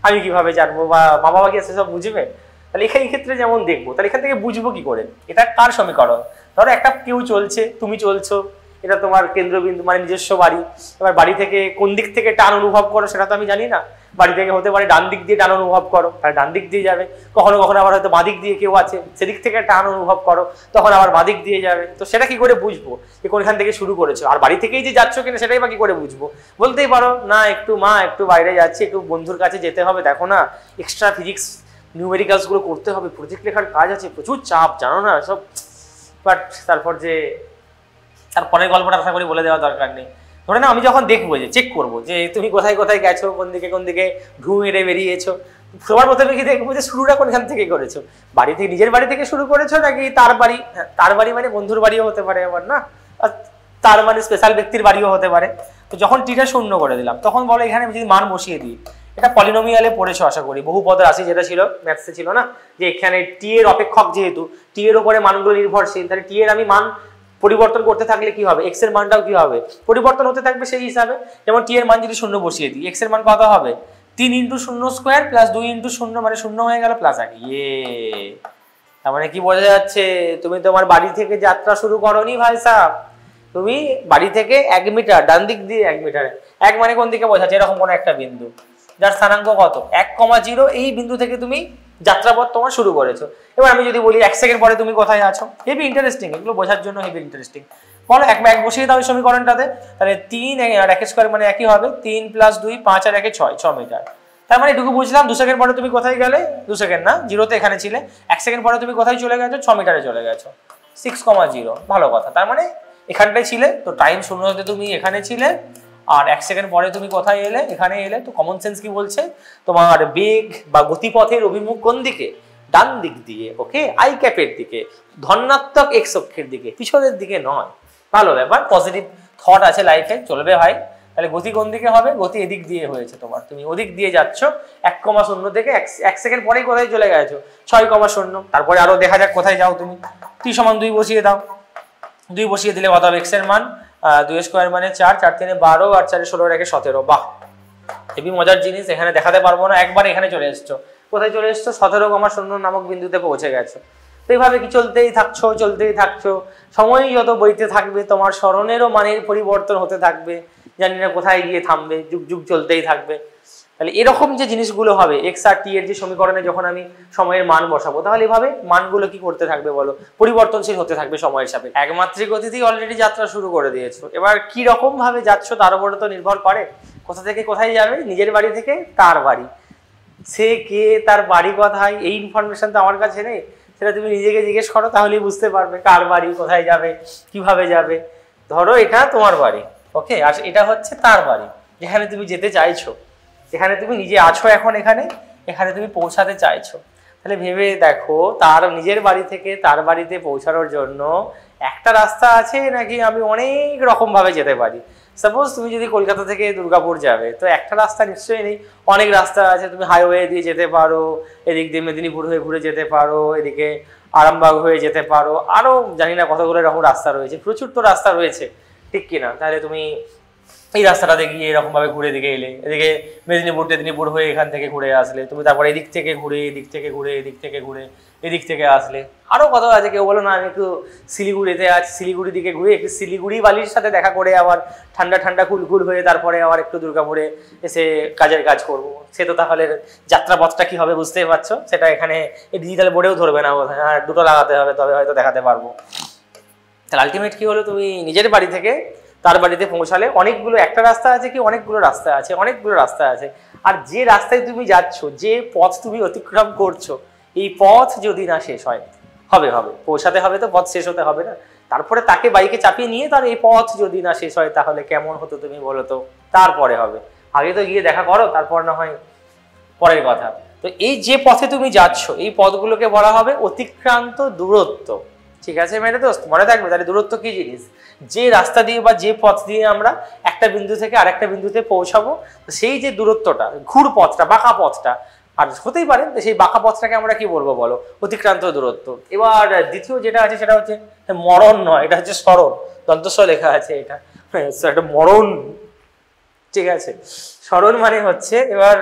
আমি কিভাবে জানবো, বা মা বাবা কি সেসব বুঝবে? তাহলে এই ক্ষেত্রে যেমন দেখবো, তাহলে এখান থেকে বুঝবো কি করে এটা কার সমীকরণ? ধরো একটা কেউ চলছে, তুমি চলছো, এটা তোমার কেন্দ্রবিন্দু মানে নিজস্ব বাড়ি। এবার বাড়ি থেকে কোন দিক থেকে টান অনুভব করো সেটা তো আমি জানি না, বাড়ি থেকে হতে পারে ডান দিক দিয়ে টান অনুভব করো, তাহলে ডান দিক দিয়ে যাবে, কখনো কখনো আবার হয়তো বাদিক দিয়ে কেউ আছে, সেদিক থেকে টান অনুভব করো, তখন আবার বাদিক দিয়ে যাবে। তো সেটা কি করে বুঝবো যে কোনখান থেকে শুরু করেছো? আর বাড়ি থেকেই যে যাচ্ছ কিনা সেটাই বা কি করে বুঝবো? বলতেই পারো না একটু বাইরে যাচ্ছি, একটু বন্ধুর কাছে যেতে হবে, দেখো না এক্সট্রা ফিজিক্স নিউমেরিক্যালস গুলো করতে হবে, প্রজেক্ট লেখার কাজ আছে, প্রচুর চাপ, জানো না সব। বাট তারপর যে তারপরের গল্পটা আশা করি বলে দেওয়া দরকার নেই। ধরে না আমি যখন দেখবো যে চেক করবো যে তুমি কোথায় কোথায় গেছো, কোন দিকে ঢু মেরে বেরিয়েছো, সবার প্রথমে কি দেখবো যে শুরুটা কোনখান থেকে করেছো, বাড়ি থেকে, নিজের বাড়ি থেকে শুরু করেছো নাকি তার বাড়ি। তার বাড়ি মানে বন্ধুর বাড়িও হতে পারে আবার, না তার মানে স্পেশাল ব্যক্তির বাড়িও হতে পারে। তো যখন টিটা শূন্য করে দিলাম তখন বলো এখানে যদি মান বসিয়ে দিই, এটা পলিনোমিয়ালে পড়েছো আশা করি, বহুপদ রাশি যেটা ছিল ম্যাথসে ছিল না, যে এখানে টি এর অপেক্ষক যেহেতু টি এর উপরে মানগুলো নির্ভরশীল, তাহলে টি এর আমি মান পরিবর্তন করতে থাকলে কি হবে, এক্স এর মানটাও কি হবে পরিবর্তন হতে থাকবে সেই হিসাবে। যেমন টি এর মান যদি শূন্য বসিয়ে দিই, এক্স এর মান কত হবে 3 × 0² + 2 × 0 মানে 0 হয়ে গেল প্লাস 1। তার মানে কি বোঝা যাচ্ছে, তুমি তোমার বাড়ি থেকে যাত্রা শুরু করোনি ভাই সাহেব, তুমি বাড়ি থেকে 1 মিটার ডান দিক দিয়ে 1 মিটার, 1 মানে কোন দিকে বোঝাচ্ছে এরকম কোন একটা বিন্দু যার স্থানাঙ্ক কত 1,0, এই বিন্দু থেকে তুমি যাত্রাপথ তোমার শুরু করেছো। এবার আমি যদি বলি 1 সেকেন্ড পরে তুমি কোথায় আছো, হেভি ইন্টারেস্টিং, এগুলো বোঝার জন্য হেভি ইন্টারেস্টিং। বলো 1 বসিয়ে দাও এই সমীকরণটাতে, তাহলে 3 আর 1² মানে একই হবে, 3 + 2 5 আর 1 6 মিটার। তার মানে এটুকু বুঝলাম 2 সেকেন্ড পরে তুমি কোথায় গেলে, 2 সেকেন্ড না, জিরোতে এখানে ছিলে, 1 সেকেন্ড পরে তুমি কোথায় চলে গেছো 6 মিটারে চলে গেছো, 6,0। ভালো কথা, তার মানে এখানটায় ছিলে তো টাইম শূন্য হতে তুমি এখানে ছিলে, আর 1 সেকেন্ড পরে তুমি কোথায় এলে, এখানে এলে। তো কমন সেন্স কি বলছে, তোমার বেগ বা গতিপথের অভিমুখ কোন দিকে, ডান দিক দিয়ে, ওকে, আই ক্যাপের দিকে, ধনাত্মক এক্স অক্ষের দিকে, পিছনের দিকে নয়। ভালো ব্যাপার, পজিটিভ থট আছে লাইফে, চলবে ভাই। তাহলে গতি কোন দিকে হবে, গতি এদিক দিয়ে হয়েছে তোমার, তুমি ওদিক দিয়ে যাচ্ছ, 1,0 থেকে 1 সেকেন্ড পরেই কোথায় চলে গেছো 6,0। তারপরে আরো দেখা যাক কোথায় যাও তুমি, t = 2 বসিয়ে দাও, 2 বসিয়ে দিলে কত হবে, এক্স এর মান 2² মানে 4, 4 × 3 = 12 আর 4 × 16 = 17। বাহ, হেবি মজার জিনিস, এখানে দেখাতে পারবো না, একবার এখানে চলে এসছো, কোথায় চলে এসছো 17,0 নামক বিন্দুতে পৌঁছে গেছো। তো এইভাবে কি চলতেই থাকছো, সময় যত বইতে থাকবে তোমার স্মরণেরও মানের পরিবর্তন হতে থাকবে, জানি না কোথায় গিয়ে থামবে, যুগ যুগ চলতেই থাকবে। তাহলে এরকম যে জিনিসগুলো হবে এক্স আর টি এর যে সমীকরণে যখন আমি সময়ের মান বসাবো, তাহলে এভাবে মানগুলো কি করতে থাকবে বলো, পরিবর্তনশীল হতে থাকবে সময়ের সাপেক্ষে। একমাত্রিক গতিতেই অলরেডি যাত্রা শুরু করে দিয়েছো, এবার কি রকম ভাবে যাচ্ছ তার উপরে তো নির্ভর করে, কোথা থেকে কোথায় যাবে, নিজের বাড়ি থেকে তার বাড়ি, সে কে, তার বাড়ি কোথায়, এই ইনফরমেশন তো আমার কাছে নেই, সেটা তুমি নিজেকে জিজ্ঞেস করো, তাহলেই বুঝতে পারবে কার বাড়ি, কোথায় যাবে, কিভাবে যাবে। ধরো এটা তোমার বাড়ি, ওকে, আর এটা হচ্ছে তার বাড়ি, যেখানে তুমি যেতে চাইছো, যেখানে তুমি নিজে আছো এখন, এখানে তুমি পৌঁছাতে চাইছো। তাহলে ভেবে দেখো, তার নিজের বাড়ি থেকে তার বাড়িতে পৌঁছানোর জন্য একটা রাস্তা আছে নাকি আমি অনেক রকম ভাবে যেতে পারি। সাপোজ তুমি যদি কলকাতা থেকে দুর্গাপুর যাবে, তো একটা রাস্তা নিশ্চয়ই নেই, অনেক রাস্তা আছে, তুমি হাইওয়ে দিয়ে যেতে পারো, এদিক দিয়ে মেদিনীপুর হয়ে ঘুরে যেতে পারো, এদিকে আরামবাগ হয়ে যেতে পারো, আরো জানি না কতগুলো এরকম রাস্তা রয়েছে, প্রচুর তো রাস্তা রয়েছে, ঠিক কিনা। তাহলে তুমি এই রাস্তাটাতে গিয়ে এরকম ভাবে ঘুরে দিকে এলে, এদিকে মেদিনীপুর হয়ে এখান থেকে ঘুরে আসলে, তুমি তারপরে এদিক থেকে ঘুরে এদিক থেকে আসলে, আরো কত আছে। কেউ বলো না আমি একটু শিলিগুড়িতে আছি, শিলিগুড়ি দিকে ঘুরে একটু শিলিগুড়ি বালির সাথে দেখা করে আবার ঠান্ডা কুল হয়ে তারপরে আবার একটু দুর্গাপুরে এসে কাজের কাজ করবো, সে তো তাহলে যাত্রাপথটা কি হবে বুঝতেই পারছো, সেটা এখানে এই ডিজিটাল বোর্ডেও ধরবে না বোধ হয়, আর দুটো লাগাতে হবে তবে হয়তো দেখাতে পারবো। তাহলে আলটিমেট কি হলো, তুমি নিজের বাড়ি থেকে তার বাড়িতে পৌঁছালে অনেকগুলো, একটা রাস্তা আছে কি অনেকগুলো রাস্তা আছে, আর যে রাস্তায় তুমি যাচ্ছ, যে পথ তুমি অতিক্রম করছো, এই পথ যদি না শেষ হয়, হবে পৌঁছাতে হবে তো, পথ শেষ হতে হবে না, তারপরে তাকে বাইকে চাপিয়ে নিয়ে তার এই পথ যদি না শেষ হয় তাহলে কেমন হতো তুমি বলো তো, তারপরে হবে, আগে তো গিয়ে দেখা করো, তারপর না হয় পরের কথা। তো এই যে পথে তুমি যাচ্ছ, এই পথগুলোকে বলা হবে অতিক্রান্ত দূরত্ব, ঠিক আছে মেরে দোস্ত, মনে থাকবে। তাহলে দূরত্ব কি জিনিস, যে রাস্তা দিয়ে বা যে পথ দিয়ে আমরা একটা বিন্দু থেকে আরেকটা বিন্দুতে পৌঁছাবো, সেই যে দূরত্বটা, ঘুর পথটা, বাঁকা পথটা, আর হতেই পারে সেই বাঁকা পথটাকে আমরা কি বলবো বলো, অতিক্রান্ত দূরত্ব। এবার দ্বিতীয় যেটা আছে সেটা হচ্ছে মরণ নয়, এটা হচ্ছে স্মরণ, দন্তস্ব লেখা আছে, এটা একটা মরণ, ঠিক আছে। স্মরণ মানে হচ্ছে এবার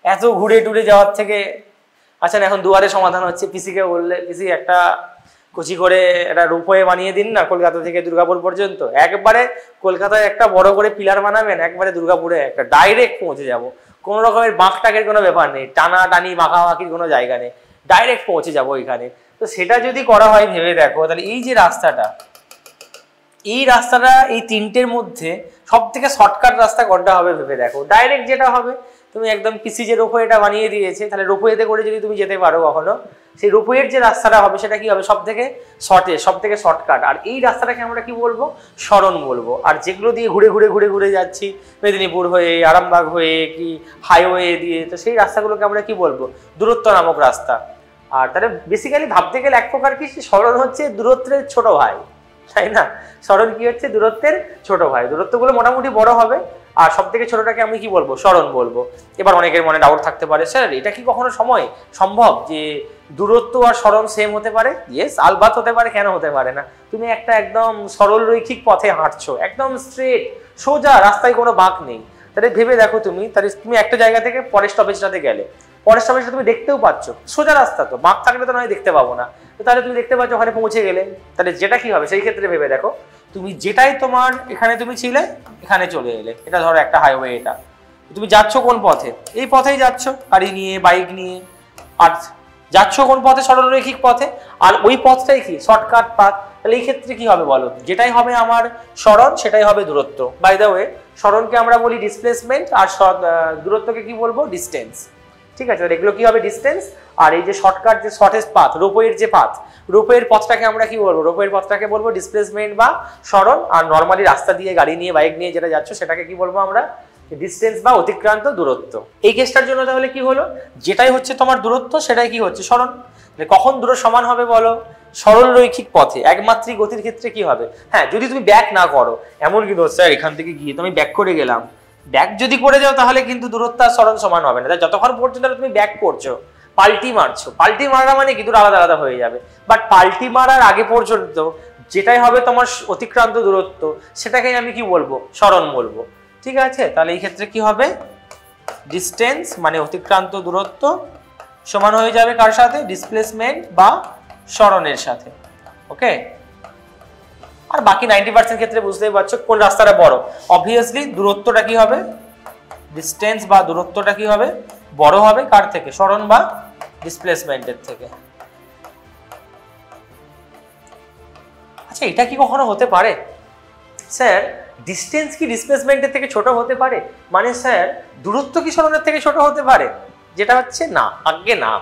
এত ঘুরে টুরে যাওয়ার থেকে, আচ্ছা এখন দুয়ারে সমাধান হচ্ছে, পিসিকে বললে পিসি একটা কুচি করে একটা রূপয়ে বানিয়ে দিন না কলকাতা থেকে দুর্গাপুর পর্যন্ত, একবারে কলকাতায় একটা বড় করে পিলার বানাবেন, একবারে দুর্গাপুরে একটা ডাইরেক্ট পৌঁছে যাব, কোনো রকমের বাঁকটাকের কোনো ব্যাপার নেই, টানা টানি বাঁকাবাঁকির কোনো জায়গা নেই, ডাইরেক্ট পৌঁছে যাবো ওইখানে। তো সেটা যদি করা হয় ভেবে দেখো, তাহলে এই যে রাস্তাটা, এই তিনটের মধ্যে সব থেকে শর্টকাট রাস্তা কোনটা হবে ভেবে দেখো, ডাইরেক্ট যেটা হবে। তুমি একদম পিসি যে রোপওয়েটা বানিয়ে দিয়েছে, তাহলে রোপওয়েতে করে যদি তুমি যেতে পারো কখনো, সেই রোপওয়ের যে রাস্তাটা হবে সেটা কি হবে, সব থেকে শর্টকাট। আর এই রাস্তাটাকে আমরা কি বলবো, সরণ বলবো। আর যেগুলো দিয়ে ঘুরে ঘুরে ঘুরে ঘুরে যাচ্ছি, মেদিনীপুর হয়ে, আরামবাগ হয়ে, কি হাইওয়ে দিয়ে, তো সেই রাস্তাগুলোকে আমরা কি বলবো, দূরত্ব নামক রাস্তা। আর তাহলে বেসিক্যালি ভাবতে গেলে এক প্রকার কি, সরণ হচ্ছে দূরত্বের ছোট ভাই, তাই না? সরণ কি হচ্ছে, দূরত্বের ছোট ভাই। দূরত্বগুলো মোটামুটি বড় হবে, আর সব থেকে ছোটটাকে আমি কি বলবো, সরণ বলবো। এবার অনেকের মনে ডাউট থাকতে পারে, স্যার এটা কি কখনো সম্ভব যে দূরত্ব আর সরণ সেম হতে পারে? ইয়েস, আলবাত হতে পারে, কেন হতে পারে না। তুমি একটা একদম সরল রৈখিক পথে হাঁটছো, একদম স্ট্রেট সোজা রাস্তায়, কোনো বাঁক নেই। তাহলে ভেবে দেখো তুমি একটা জায়গা থেকে পরের স্টপেজটাতে গেলে, পরের স্টপেজটা তুমি দেখতেও পাচ্ছ, সোজা রাস্তা, তো বাঁক থাকলে তো নয় দেখতে পাবো না। তো তাহলে তুমি দেখতে পাচ্ছ ওখানে পৌঁছে গেলে, তাহলে যেটা কি হবে সেই ক্ষেত্রে ভেবে দেখো, তুমি যেটাই তোমার এখানে তুমি ছিলে, এখানে চলে এলে, এটা ধরো একটা হাইওয়ে, এটা তুমি যাচ্ছ কোন পথে, এই পথেই যাচ্ছ, গাড়ি নিয়ে, বাইক নিয়ে, আর যাচ্ছ কোন পথে, সরলরৈখিক পথে, আর ওই পথটাই কি শর্টকাট পাথ। তাহলে এই ক্ষেত্রে কি হবে বলো, যেটাই হবে আমার সরণ সেটাই হবে দূরত্ব। বাই দ্য ওয়ে, সরণকে আমরা বলি ডিসপ্লেসমেন্ট, আর দূরত্বকে কি বলবো, ডিস্টেন্স। ঠিক আছে, এগুলো কি হবে, ডিস্টেন্স। আর এই যে শর্টকাট, যে শর্টেস্ট পাথ, রোপওয়ের যে পাথ, রোপওয়ের পথটাকে আমরা কি বলবো, রোপওয়ের পথটাকে বলবো ডিসপ্লেসমেন্ট বা সরণ। আর নর্মালি রাস্তা দিয়ে, গাড়ি নিয়ে, বাইক নিয়ে যেটা যাচ্ছ সেটাকে কি বলবো আমরা, ডিস্টেন্স বা অতিক্রান্ত দূরত্ব। এই কেসটার জন্য তাহলে কি হলো, যেটাই হচ্ছে তোমার দূরত্ব সেটাই কি হচ্ছে, সরণ। কখন দূরত্ব সমান হবে বলো, সরল রৈখিক পথে একমাত্রিক গতির ক্ষেত্রে কি হবে, হ্যাঁ যদি তুমি ব্যাক না করো, এমন কিন্তু স্যার এখান থেকে গিয়ে তুমি ব্যাক করে গেলাম, ব্যাক যদি করে যাও তাহলে কিন্তু দূরত্ব আর সরণ সমান হবে না। যতক্ষণ পর্যন্ত তুমি ব্যাক করছো, পাল্টি মারছো, পাল্টি মারা মানে কি দুটো আলাদা আলাদা হয়ে যাবে। বাট পাল্টি মারার আগে পর্যন্ত যেটাই হবে তোমার অতিক্রান্ত দূরত্ব, সেটাকে আমি কি বলবো, সরণ বলবো। ঠিক আছে, তাহলে এই ক্ষেত্রে কি হবে, ডিস্টেন্স মানে অতিক্রান্ত দূরত্ব সমান হয়ে যাবে কার সাথে, ডিসপ্লেসমেন্ট বা সরণের সাথে। ওকে, আর বাকি 90% ক্ষেত্রে বুঝতেই পারছো কোন রাস্তাটা বড়। অবভিয়াসলি দূরত্বটা কি হবে, ডিস্টেন্স বা দূরত্বটা কি হবে, বড় হবে কার থেকে, সরণ বা ডিসপ্লেসমেন্টের থেকে। আচ্ছা, এটা কি কখনো হতে পারে স্যার, ডিস্টেন্স কি ডিসপ্লেসমেন্টের থেকে ছোট হতে পারে? মানে স্যার দূরত্ব কি সরণের থেকে ছোট হতে পারে? যেটা হচ্ছে না, আজ্ঞে না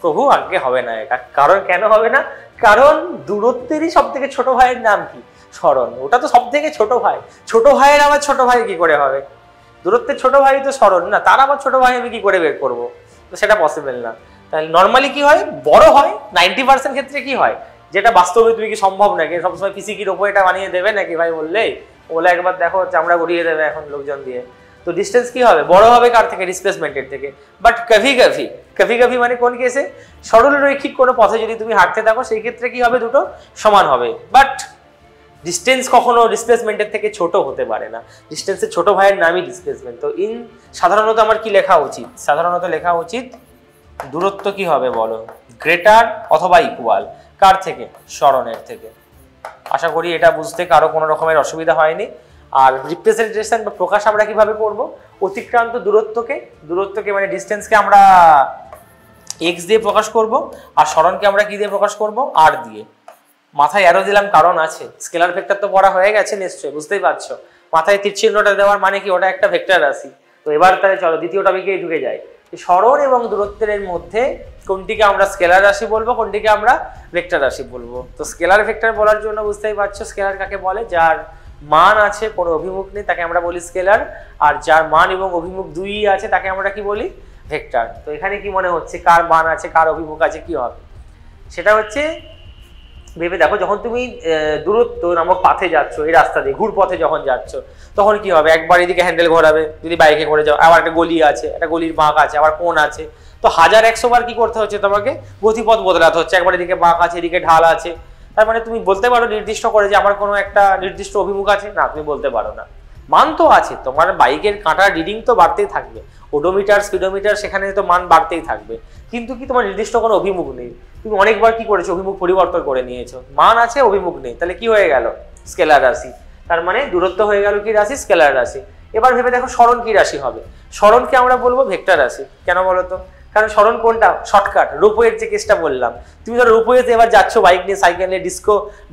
প্রভু, আজ্ঞে হবে না এটা। কারণ কেন হবে না, কারণ দূরত্বেরই সব থেকে ছোট ভাইয়ের নাম কি, সরণ। ওটা তো সব থেকে ছোট ভাই, ছোট ভাইয়ের আবার ছোট ভাই কি করে হবে, দূরত্বের ছোট ভাই তো সরণ না, তার আবার ছোট ভাই আমি কি করে বের করবো, তো সেটা পসিবল না। তাহলে নর্মালি কি হয়, বড় হয়। 90% ক্ষেত্রে কি হয়, যেটা বাস্তবে তুমি কি সম্ভব নাকি সবসময় পিসি কি রোপওয়েটা বানিয়ে দেবে নাকি ভাই, বললেই ওলা একবার দেখো চামড়া গড়িয়ে দেবে এখন লোকজন দিয়ে। তো ডিস্টেন্স কি হবে, বড় হবে কার থেকে, ডিসপ্লেসমেন্টের থেকে। বাট কভি কভি মানে কোন কেসে, সরল রৈখিক কোনো পথে যদি তুমি হাঁটতে থাকো সেই ক্ষেত্রে কি হবে, দুটো সমান হবে। বাট ডিস্টেন্স কখনো ডিসপ্লেসমেন্টের থেকে ছোট হতে পারে না, ডিস্টেন্সের ছোট ভাইয়ের নামই ডিসপ্লেসমেন্ট। তো সাধারণত আমার কি লেখা উচিত, সাধারণত লেখা উচিত দূরত্ব কি হবে বলো, গ্রেটার অথবা ইকুয়াল কার থেকে, সরণের থেকে। আশা করি এটা বুঝতে কারো কোনো রকমের অসুবিধা হয়নি। আর রিপ্রেজেন্টেশন বা প্রকাশ আমরা কিভাবে করব, অতিক্রান্ত দূরত্বকে মানে ডিস্টেন্সকে আমরা এক্স দিয়ে প্রকাশ করব, আর সরণকে আমরা কি দিয়ে প্রকাশ করব, আর দিয়ে। মাথায় অ্যারো দিলাম কারণ আছে, স্কেলার ভেক্টর তো পড়া হয়ে গেছে নিশ্চয়ই, বুঝতেই পারছো। মাথায় তীর চিহ্নটা দেওয়ার মানে কি, ওটা একটা ভেক্টর রাশি। তো এবার তাহলে চলো দ্বিতীয় টপিকেই ঢুকে যাই। সরণ এবং দূরত্বের মধ্যে কোনটিকে আমরা স্কেলার রাশি বলবো, কোনটিকে আমরা ভেক্টর রাশি বলবো। তো স্কেলার ভেক্টর বলার জন্য বুঝতেই পারছো স্কেলার কাকে বলে, যার মান আছে কোনো অভিমুখ নেই তাকে আমরা বলি স্কেলার, আর যার মান এবং অভিমুখ দুই আছে তাকে আমরা কি বলি, ভেক্টর। তো এখানে কি মনে হচ্ছে কার মান আছে কার অভিমুখ আছে কি হবে, সেটা হচ্ছে ভেবে দেখো। যখন তুমি দূরত্ব নামক পাথে যাচ্ছ, এই রাস্তা দিয়ে ঘুর পথে যখন যাচ্ছ, তখন কি হবে, একবার এদিকে হ্যান্ডেল ঘোরাবে যদি বাইকে করে যাও, আবার একটা গলি আছে, একটা গলির বাঁক আছে, আবার কোণ আছে। তো 1000-100 বার কি করতে হচ্ছে তোমাকে, গতিপথ বদলাতে হচ্ছে। একবার এদিকে বাঁক আছে, এদিকে ঢাল আছে। তার মানে তুমি বলতে পারো নির্দিষ্ট করে যে আমার কোনো একটা নির্দিষ্ট অভিমুখ আছে, না তুমি বলতে পারো না। মান তো আছে, তোমার বাইকের কাঁটার রিডিং তো বাড়তেই থাকবে, ওডোমিটার স্পিডোমিটার সেখানে তো মান বাড়তেই থাকবে, কিন্তু কি তোমার নির্দিষ্ট কোনো অভিমুখ নেই। তুমি অনেকবার কি করেছো, অভিমুখ পরিবর্তন করে নিয়েছো, মান আছে অভিমুখ নেই, তাহলে কি হয়ে গেল, স্কেলার রাশি। তার মানে দূরত্ব হয়ে গেল কি রাশি, স্কেলার রাশি। এবার ভেবে দেখো সরণ কি রাশি হবে, সরণকে আমরা বলবো ভেক্টর রাশি। কেন বলো তো, কারণ সরণ কোনটা, শর্টকাট। রোপওয়ের যে কেসটা বললাম, তুমি ধরো রোপওয়েতে এবার যাচ্ছ বাইক নিয়ে, সাইকেল নিয়ে,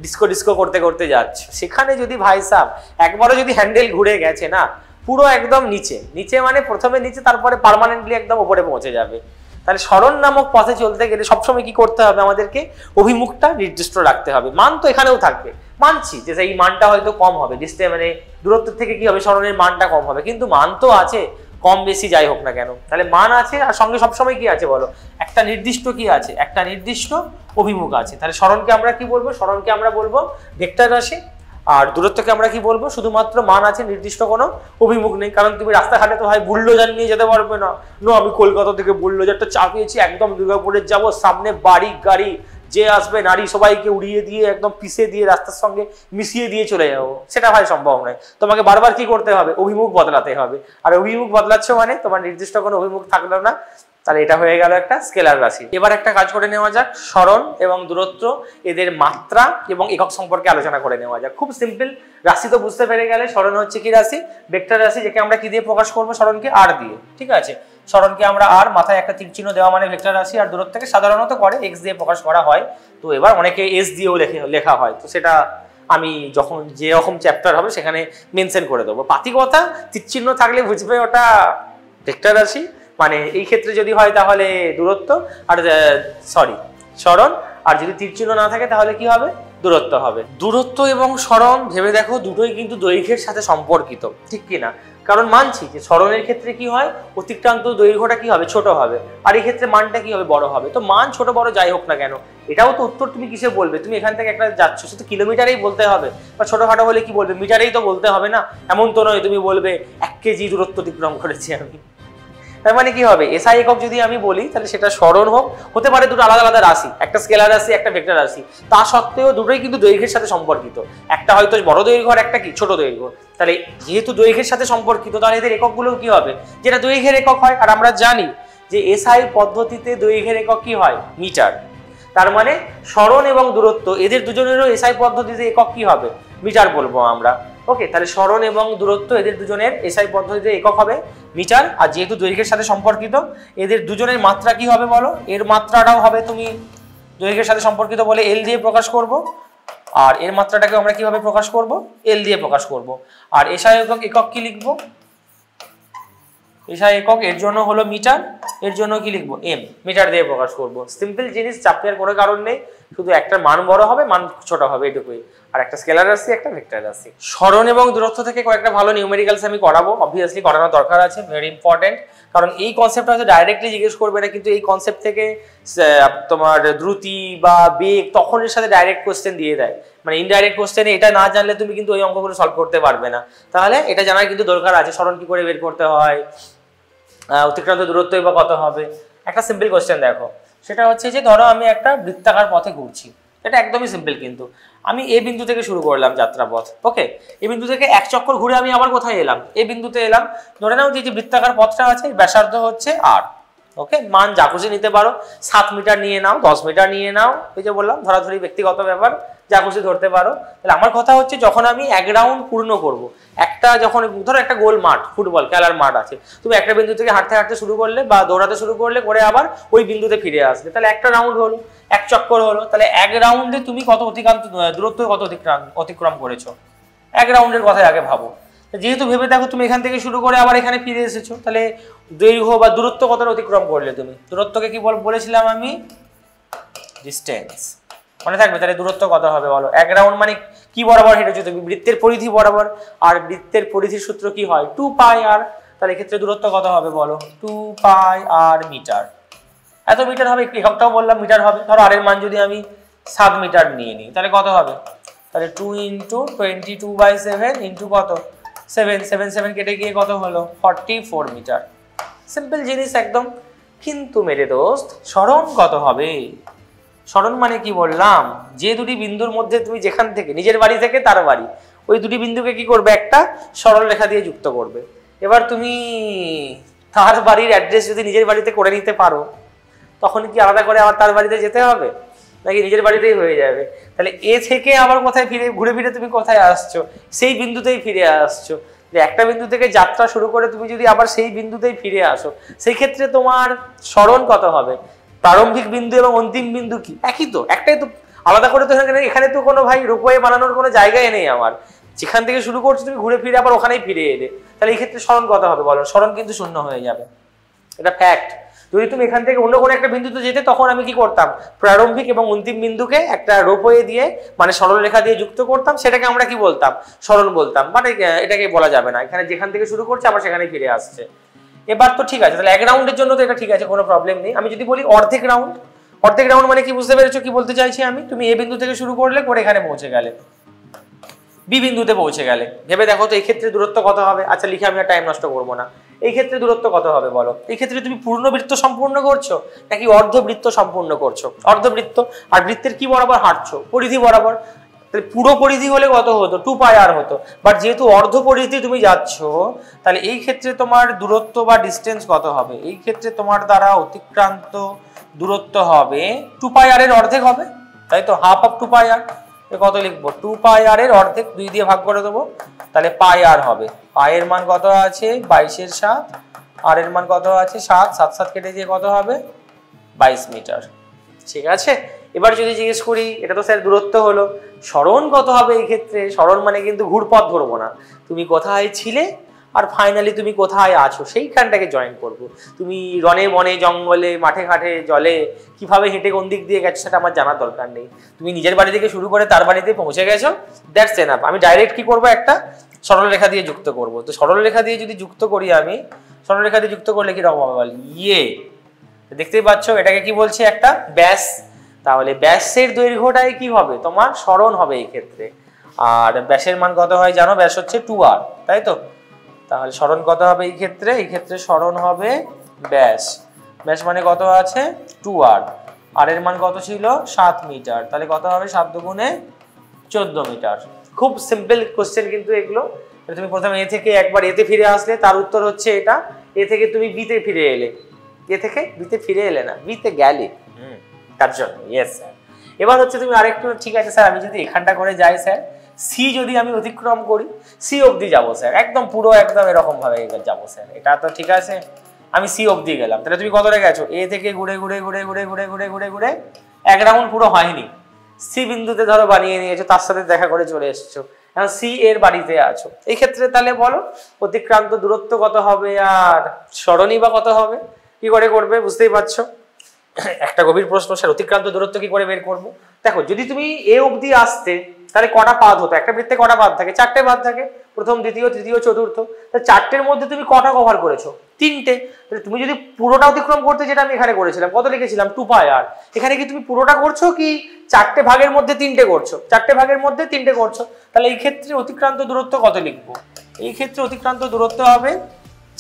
ডিস্কো করতে করতে যাচ্ছ, সেখানে যদি ভাই সাহেব একবারও যদি হ্যান্ডেল ঘুরে গেছে না, পুরো একদম নিচে, নিচে মানে প্রথমে নিচে তারপরে পার্মানেন্টলি একদম উপরে পৌঁছে যাবে। তাহলে স্মরণ নামক পথে চলতে গেলে সবসময় কি করতে হবে, আমাদেরকে অভিমুখটা নির্দিষ্ট রাখতে হবে। মান তো এখানেও থাকবে, মানছি যে সেই মানটা হয়তো কম হবে, মানে দূরত্ব থেকে কি হবে, স্মরণের মানটা কম হবে, কিন্তু মান তো আছে, কম বেশি যাই হোক না কেন, তাহলে মান আছে আর সঙ্গে সবসময় কি আছে বলো, একটা নির্দিষ্ট কি আছে, একটা নির্দিষ্ট অভিমুখ আছে। তাহলে স্মরণকে আমরা কি বলবো, স্মরণকে আমরা বলবো ভেক্টর রাশি, আর দূরত্বকে আমরা কি বলবো, শুধুমাত্র মান আছে, নির্দিষ্ট কোনো অভিমুখ নেই। কারণ তুমি রাস্তাঘাটে তো হয় বুল্ডোজার নিয়ে যেতে পারবে না, আমি কলকাতা থেকে বুল্ডোজারটা চাপিয়েছি একদম দুর্গাপুরে যাব, সামনে বাড়ি গাড়ি যে আসবে নারী সবাইকে উড়িয়ে দিয়ে একদম পিষে দিয়ে রাস্তার সঙ্গে মিশিয়ে দিয়ে চলে যাবো, সেটা ভাই সম্ভব নয়। তোমাকে বারবার কি করতে হবে, অভিমুখ বদলাতে হবে। আর অভিমুখ বদলাচ্ছ মানে তোমার নির্দিষ্ট কোনো অভিমুখ থাকলো না, তাহলে এটা হয়ে গেল একটা স্কেলার রাশি। এবার একটা কাজ করে নেওয়া যাক, স্মরণ এবং দূরত্ব এদের মাত্রা এবং একক সম্পর্কে আলোচনা করে নেওয়া যাক। খুব সিম্পল, রাশি তো বুঝতে পেরে গেলে, স্মরণ হচ্ছে কি রাশি, ভেক্টর রাশি, যেকে আমরা কি দিয়ে প্রকাশ করবো, স্মরণকে আর দিয়ে, ঠিক আছে। স্মরণকে আমরা আর, মাথায় একটা তীর চিহ্ন দেওয়া মানে ভেক্টর রাশি, আর দূরত্বকে সাধারণত করে এক্স দিয়ে প্রকাশ করা হয়, তো এবার অনেকে এস দিয়েও লেখা হয়, তো সেটা আমি যখন যে রকম চ্যাপ্টার হবে সেখানে মেনশন করে দেবো। পাতিকথা তীর চিহ্ন থাকলে বুঝবে ওটা ভেক্টর রাশি, মানে এই ক্ষেত্রে যদি হয় তাহলে দূরত্ব, আর স্মরণ, আর যদি তীর চিহ্ন না থাকে তাহলে কি হবে, দূরত্ব হবে। দূরত্ব এবং স্মরণ ভেবে দেখো দুটোই কিন্তু দৈর্ঘ্যের সাথে সম্পর্কিত, ঠিক কি না? কারণ মানছি যে স্মরণের ক্ষেত্রে কি হয়, অতিক্রান্ত দৈর্ঘ্যটা কি হবে, ছোট হবে, আর এই ক্ষেত্রে মানটা কি হবে, বড় হবে। তো মান ছোট বড় যাই হোক না কেন, এটাও তো উত্তর তুমি কিসে বলবে, তুমি এখান থেকে একটা যাচ্ছ, সে তো কিলোমিটারেই বলতে হবে, বা ছোটখাটো হলে কি বলবে, মিটারেই তো বলতে হবে না, এমন তো নয় তুমি বলবে 1 কেজি দূরত্ব অতিক্রম করেছি আমি। তার মানে কি হবে, এসআই একক যদি আমি বলি তাহলে সেটা স্মরণ হতে পারে দুটো আলাদা আলাদা রাশি, একটা স্কেলার রাশি একটা ভেক্টর রাশি, তা সত্ত্বেও দুটোই কিন্তু দৈর্ঘ্যের সাথে সম্পর্কিত, একটা হয়তো বড় দৈর্ঘ্য আর একটা কি ছোট দৈর্ঘ্য। তাহলে যেহেতু দৈর্ঘ্যের সাথে সম্পর্কিত, তাহলে এদের এককগুলো কি হবে, যেটা দৈর্ঘ্যের একক হয়, আর আমরা জানি যে এসআই পদ্ধতিতে দৈর্ঘ্যের একক কি হয়, মিটার। তার মানে স্মরণ এবং দূরত্ব এদের দুজনেরও এসআই পদ্ধতিতে একক কি হবে, মিটার বলবো আমরা। ওকে, তাহলে স্মরণ এবং দূরত্ব এদের দুজনের এসআই পদ্ধতিতে একক হবে মিটার, আর যেহেতু দৈর্ঘ্যের সাথে সম্পর্কিত এদের দুজনের মাত্রা কি হবে বলো, এর মাত্রাটাও হবে তুমি দৈর্ঘ্যের সাথে সম্পর্কিত বলে এল দিয়ে প্রকাশ করব, আর এর মাত্রাটাকে আমরা কিভাবে প্রকাশ করব, এল দিয়ে প্রকাশ করব। আর এসআই একক কি লিখবো, এসআই একক এর জন্য হলো মিটার, এর জন্য কি লিখবো, এম, মিটার দিয়ে প্রকাশ করব। সিম্পল জিনিস, চাপের কোনো কারণ নেই, শুধু একটা মান বড় হবে মান ছোট হবে এটুকুই, আর একটা স্কেলার রাশি একটা ভেক্টর রাশি। স্মরণ এবং দূরত্ব থেকে কয়েকটা ভালো নিউমেরিক্যালস আমি করাবো, অবভিয়াসলি করানোর দরকার আছে, ভেরি ইম্পর্টেন্ট, কারণ এই কনসেপ্টটা হয়তো ডাইরেক্টলি জিজ্ঞেস করবে না, কিন্তু এই কনসেপ্ট থেকে তোমার দ্রুতি বা বেগ তখন এর সাথে ডাইরেক্ট কোশ্চেন দিয়ে দেয়, মানে ইনডাইরেক্ট কোশ্চেনে এটা না জানলে তুমি কিন্তু ওই অঙ্কগুলো সলভ করতে পারবে না। তাহলে এটা জানার কিন্তু দরকার আছে, স্মরণ কি করে বের করতে হয়, অতিক্রান্ত দূরত্ব বা কত হবে। একটা সিম্পল কোশ্চেন দেখো, সেটা হচ্ছে যে ধরো আমি একটা বৃত্তাকার পথে ঘুরছি, এটা একদমই সিম্পল, কিন্তু আমি এ বিন্দু থেকে শুরু করলাম যাত্রাপথ, ওকে, এই বিন্দু থেকে এক চক্কর ঘুরে আমি আবার কোথায় এলাম, এই বিন্দুতে এলাম। ধরে নাও যে বৃত্তাকার পথটা আছে ব্যাসার্ধ হচ্ছে আর, ওকে, মান যা খুশি নিতে পারো, 7 মিটার নিয়ে নাও, 10 মিটার নিয়ে নাও, ওই যে বললাম ধরাধরি ব্যক্তিগত ব্যাপার, যা খুশি ধরতে পারো। তাহলে আমার কথা হচ্ছে যখন আমি 1 রাউন্ড পূর্ণ করব, একটা যখন ধরো একটা গোল মাঠ, ফুটবল খেলার মাঠ আছে, তুমি একটা বিন্দু থেকে হাঁটতে হাঁটতে শুরু করলে বা দৌড়াতে শুরু করলে, করে আবার ওই বিন্দুতে ফিরে আসলে, তাহলে একটা রাউন্ড হলো, এক চক্কর হলো। তাহলে 1 রাউন্ডে তুমি কত দূরত্ব কত অতিক্রম করেছো, 1 রাউন্ডের কথাই আগে ভাবো। যেহেতু ভেবে দেখো তুমি এখান থেকে শুরু করে আবার এখানে ফিরে এসেছো, তাহলে দৈর্ঘ্য বা দূরত্ব কতটা অতিক্রম করলে তুমি, দূরত্বকে কি বলেছিলাম আমি, ডিস্টেন্স, মনে থাকবে। তাহলে দূরত্ব কত হবে বলো, 1 রাউন্ড মানে কি বরাবর হেঁটেছো তুমি, বৃত্তের পরিধি বরাবর, আর বৃত্তের পরিধির সূত্র কি হয়, 2 পাই আর। তাহলে এক্ষেত্রে দূরত্ব কত হবে বলো, 2 পাই আর মিটার, এত মিটার হবে, এককটাও বললাম মিটার হবে। ধরো আর এর মান যদি আমি 7 মিটার নিয়ে নিই, তাহলে কত হবে, তাহলে 2 × 22/7 ইন্টু কত, 7 কেটে গিয়ে কত হলো, 44 মিটার। সিম্পল জিনিস একদম। কিন্তু মেরে দোস্ত স্মরণ কত হবে, স্মরণ মানে কি বললাম, যে দুটি বিন্দুর মধ্যে তুমি যেখান থেকে, নিজের বাড়ি থেকে তার বাড়ি, ওই দুটি বিন্দুকে কি করবে, একটা সরল রেখা দিয়ে যুক্ত করবে। এবার তুমি তার বাড়ির অ্যাড্রেস যদি নিজের বাড়িতে করে নিতে পারো, তখন কি আলাদা করে আবার তার বাড়িতে যেতে হবে, নাকি নিজের বাড়িতেই হয়ে যাবে? তাহলে এ থেকে আবার কোথায় ঘুরে ফিরে তুমি কোথায় আসছো, সেই বিন্দুতেই ফিরে আসছো। একটা বিন্দু থেকে যাত্রা শুরু করে তুমি যদি আবার সেই বিন্দুতেই ফিরে আসো, সেই ক্ষেত্রে তোমার স্মরণ কত হবে, প্রারম্ভিক বিন্দু এবং অন্তিম বিন্দু কি একই তো, একটাই তো, আলাদা করে তো এখানে তো কোনো ভাই রোপওয়ে বানানোর কোনো জায়গায় নেই আমার। যেখান থেকে শুরু করছো তুমি ঘুরে ফিরে আবার ওখানেই ফিরে এলে, তাহলে এই ক্ষেত্রে সরণ কত হবে বলো? সরণ কিন্তু শূন্য হয়ে যাবে, এটা ফ্যাক্ট। যদি তুমি এখান থেকে অন্য কোনো একটা বিন্দুতে যেতে, তখন আমি কি করতাম, প্রারম্ভিক এবং অন্তিম বিন্দুকে একটা রোপওয়ে দিয়ে মানে সরলরেখা দিয়ে যুক্ত করতাম, সেটাকে আমরা কি বলতাম, সরণ বলতাম। বাট এটাকে বলা যাবে না, এখানে যেখান থেকে শুরু করছে আবার সেখানে ফিরে আসছে। এবার তো ঠিক আছে, তাহলে এক রাউন্ডের জন্য তো এটা ঠিক আছে, কোনো প্রবলেম নেই। আমি যদি বলি অর্ধেক রাউন্ড, অর্ধেক রাউন্ড মানে কি বুঝতে পেরেছো কি বলতে চাইছি আমি? তুমি এ বিন্দু থেকে শুরু করলে, করে এখানে পৌঁছে গেলে, বি বিন্দুতে পৌঁছে গেলে, ভেবে দেখো তো এই ক্ষেত্রে দূরত্ব কত হবে? আচ্ছা লিখে আমি আর টাইম নষ্ট করবো না। এই ক্ষেত্রে দূরত্ব কত হবে বলো? এই ক্ষেত্রে তুমি পূর্ণ বৃত্ত সম্পূর্ণ করছো নাকি অর্ধবৃত্ত সম্পূর্ণ করছো? অর্ধবৃত্ত। আর বৃত্তের কি বরাবর হাঁটছো? পরিধি বরাবর। তাহলে পুরো পরিধি হলে কত হতো? 2πr হতো। বাট যেহেতু অর্ধ পরিধি তুমি যাচ্ছ, তাহলে এই ক্ষেত্রে তোমার দূরত্ব বা ডিস্টেন্স কত হবে? এই ক্ষেত্রে তোমার দ্বারা অতিক্রান্ত দূরত্ব হবে 2πr এর অর্ধেক হবে, তাই তো, হাফ অফ 2πr। কত লিখবো? 2πr এর অর্ধেক 2 দিয়ে ভাগ করে দেবো, তাহলে πr হবে। পায়ের মান কত আছে? 22/7। আর এর মান কত আছে? 7। 7 7 কেটে দিয়ে কত হবে? 22 মিটার। ঠিক আছে, এবার যদি জিজ্ঞেস করি, এটা তো স্যার দূরত্ব হলো, সরণ কত হবে এই ক্ষেত্রে? সরণ মানে কিন্তু ঘুরপথ ধরবো না, তুমি কোথায় ছিলে আর ফাইনালি তুমি কোথায় আছো সেইখানটাকে জয়েন করবো। তুমি রনে বনে জঙ্গলে মাঠে ঘাটে জলে কিভাবে হেঁটে কোন দিক দিয়ে গেছো সেটা আমার জানার দরকার নেই। তুমি নিজের বাড়ি থেকে শুরু করে তার বাড়িতে পৌঁছে গেছো, দ্যাটস এনাফ। আমি ডাইরেক্ট কি করবো? একটা সরলরেখা দিয়ে যুক্ত করব। তো সরলরেখা দিয়ে যদি যুক্ত করি আমি, সরলরেখা দিয়ে যুক্ত করলে কি রকম হবে বল? ইয়ে দেখতেই পাচ্ছ, এটাকে কি বলছে? একটা ব্যাস। তাহলে ব্যাসের দৈর্ঘ্যটাই কি হবে? তোমার সরণ হবে এই ক্ষেত্রে। আর ব্যাসের মান কত হয় জানো? ব্যাস হচ্ছে 2r, তাই তো। তাহলে সরণ কত হবে এই ক্ষেত্রে? এই ক্ষেত্রে সরণ হবে ব্যাস। ব্যাস মানে কত আছে? 2r। আর এর মান কত ছিল? 7 মিটার। তাহলে কত হবে? 7 দুগুণে 14 মিটার। খুব সিম্পল কোশ্চেন কিন্তু এগুলো। তুমি প্রথমে এ থেকে একবার এতে ফিরে আসলে, তার উত্তর হচ্ছে এটা। এ থেকে তুমি বিতে ফিরে এলে, এ থেকে বিতে ফিরে এলে না, বিতে গেলে, তার জন্য। Yes sir. এবার হচ্ছে তুমি আরেকটু, ঠিক আছে স্যার আমি যদি এখানটা করে যাই স্যার, সি যদি আমি অতিক্রম করি, সি অবধি যাবো স্যার, একদম পুরো একদম এরকম ভাবে যাবো স্যার, এটা তো ঠিক আছে। আমি সি অবধি গেলাম, তাহলে তুমি কত রেখে গেছো? এ থেকে ঘুরে ঘুরে ঘুরে ঘুরে ঘুরে ঘুরে ঘুরে ঘুরে এক রাউন্ড পুরো হয়নি, সি বিন্দুতে ধরো বানিয়ে নিয়েছো, তার সাথে দেখা করে চলে এসেছো, এখন সি এর বাড়িতে আছো। এই ক্ষেত্রে তাহলে বলো অতিক্রান্ত দূরত্ব কত হবে আর সরণই বা কত হবে? কি করে করবে বুঝতেই পারছো। একটা গভীর প্রশ্ন, স্যার অতিক্রান্ত দূরত্ব কি করে বের করবো? দেখো, যদি তুমি এ অবধি আসতে, তাহলে কটা পাদ হতো? একটা বৃত্তে কটা পাদ থাকে? 4টে পাদ থাকে, প্রথম দ্বিতীয় তৃতীয় চতুর্থ। তাহলে 4টের মধ্যে তুমি কটা কভার করেছো? 3টে। তাহলে তুমি যদি পুরোটা অতিক্রম করতে, যেটা আমি এখানে করেছিলাম, কত লিখেছিলাম? 2πr। এখানে কি তুমি পুরোটা করছো কি 4টে ভাগের মধ্যে 3টে করছো? 4টে ভাগের মধ্যে 3টে করছো। তাহলে এই ক্ষেত্রে অতিক্রান্ত দূরত্ব কত লিখবো? এই ক্ষেত্রে অতিক্রান্ত দূরত্ব হবে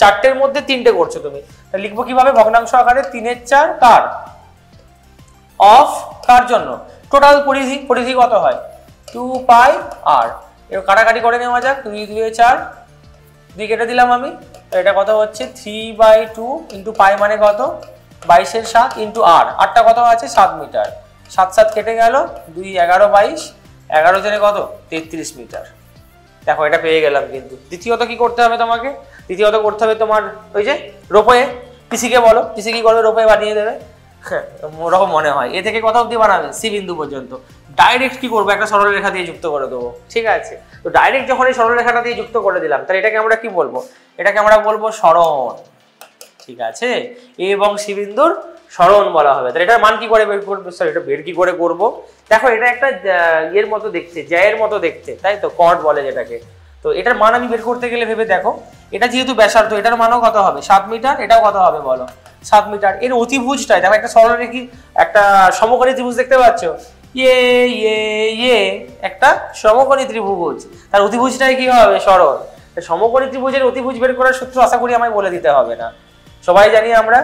4টের মধ্যে 3টে করছো তুমি, তাহলে লিখবো কিভাবে? ভগ্নাংশ আকারে 3/4 কার অফ কার জন্য? টোটাল পরিধি। পরিধি কত হয়? 2πr। এবার কাটাকাটি করে নেওয়া যাক। 2 2 4, 2 কেটে দিলাম আমি। এটা কত হচ্ছে? 3/2 ইন্টু পাই মানে কত? 22/7 ইন্টু আর। আরটা কত আছে? 7 মিটার। 7 7 কেটে গেল, 2 11 22, 11 জনে কত? 33 মিটার। দেখো এটা পেয়ে গেলাম। কিন্তু দ্বিতীয়ত কি করতে হবে তোমাকে? দ্বিতীয়ত করতে হবে তোমার ওই যে রোপওয়ে। পিসিকে বলো, পিসি কি করবে? রোপওয়ে বানিয়ে দেবে। হ্যাঁ, ওরকম মনে হয়। এ থেকে কত অবধি বানাবে? সি বিন্দু পর্যন্ত। ডাইরেক্ট কি করবো? একটা সরলরেখা দিয়ে যুক্ত করে দেবো, ঠিক আছে। তো ডাইরেক্ট যখন এই সরলরেখাটা দিয়ে যুক্ত করে দিলাম, তাহলে এটাকে আমরা কি বলবো? এটাকে আমরা বলবো সরণ, ঠিক আছে। এ এবং সি বিন্দুর সরণ বলা হবে। তাহলে এটার মান কি করে বের করবো? স্যার এটা বের কি করে করবো? দেখো এটা একটা এর মতো দেখতে, জ্যায়ের মতো দেখতে, তাই তো, কর্ড বলে যেটাকে। তো এটার মান আমি বের করতে গেলে ভেবে দেখো, এটা যেহেতু ব্যাসার্ধ, এটার মানও কত হবে? 7 মিটার। এটাও কত হবে বলো? 7 মিটার। এর অতিভুজটাই দেখো, একটা সরলরেখা, একটা সমকোণী ত্রিভুজ দেখতে পাচ্ছ? ইয়ে ইয়ে ইয়ে একটা সমকোণী ত্রিভুজ, তার অতিভুজটাই কি হবে? সরল। সমকোণী ত্রিভুজের অতিভুজ বের করার সূত্র আশা করি আমায় বলে দিতে হবে না, সবাই জানি আমরা।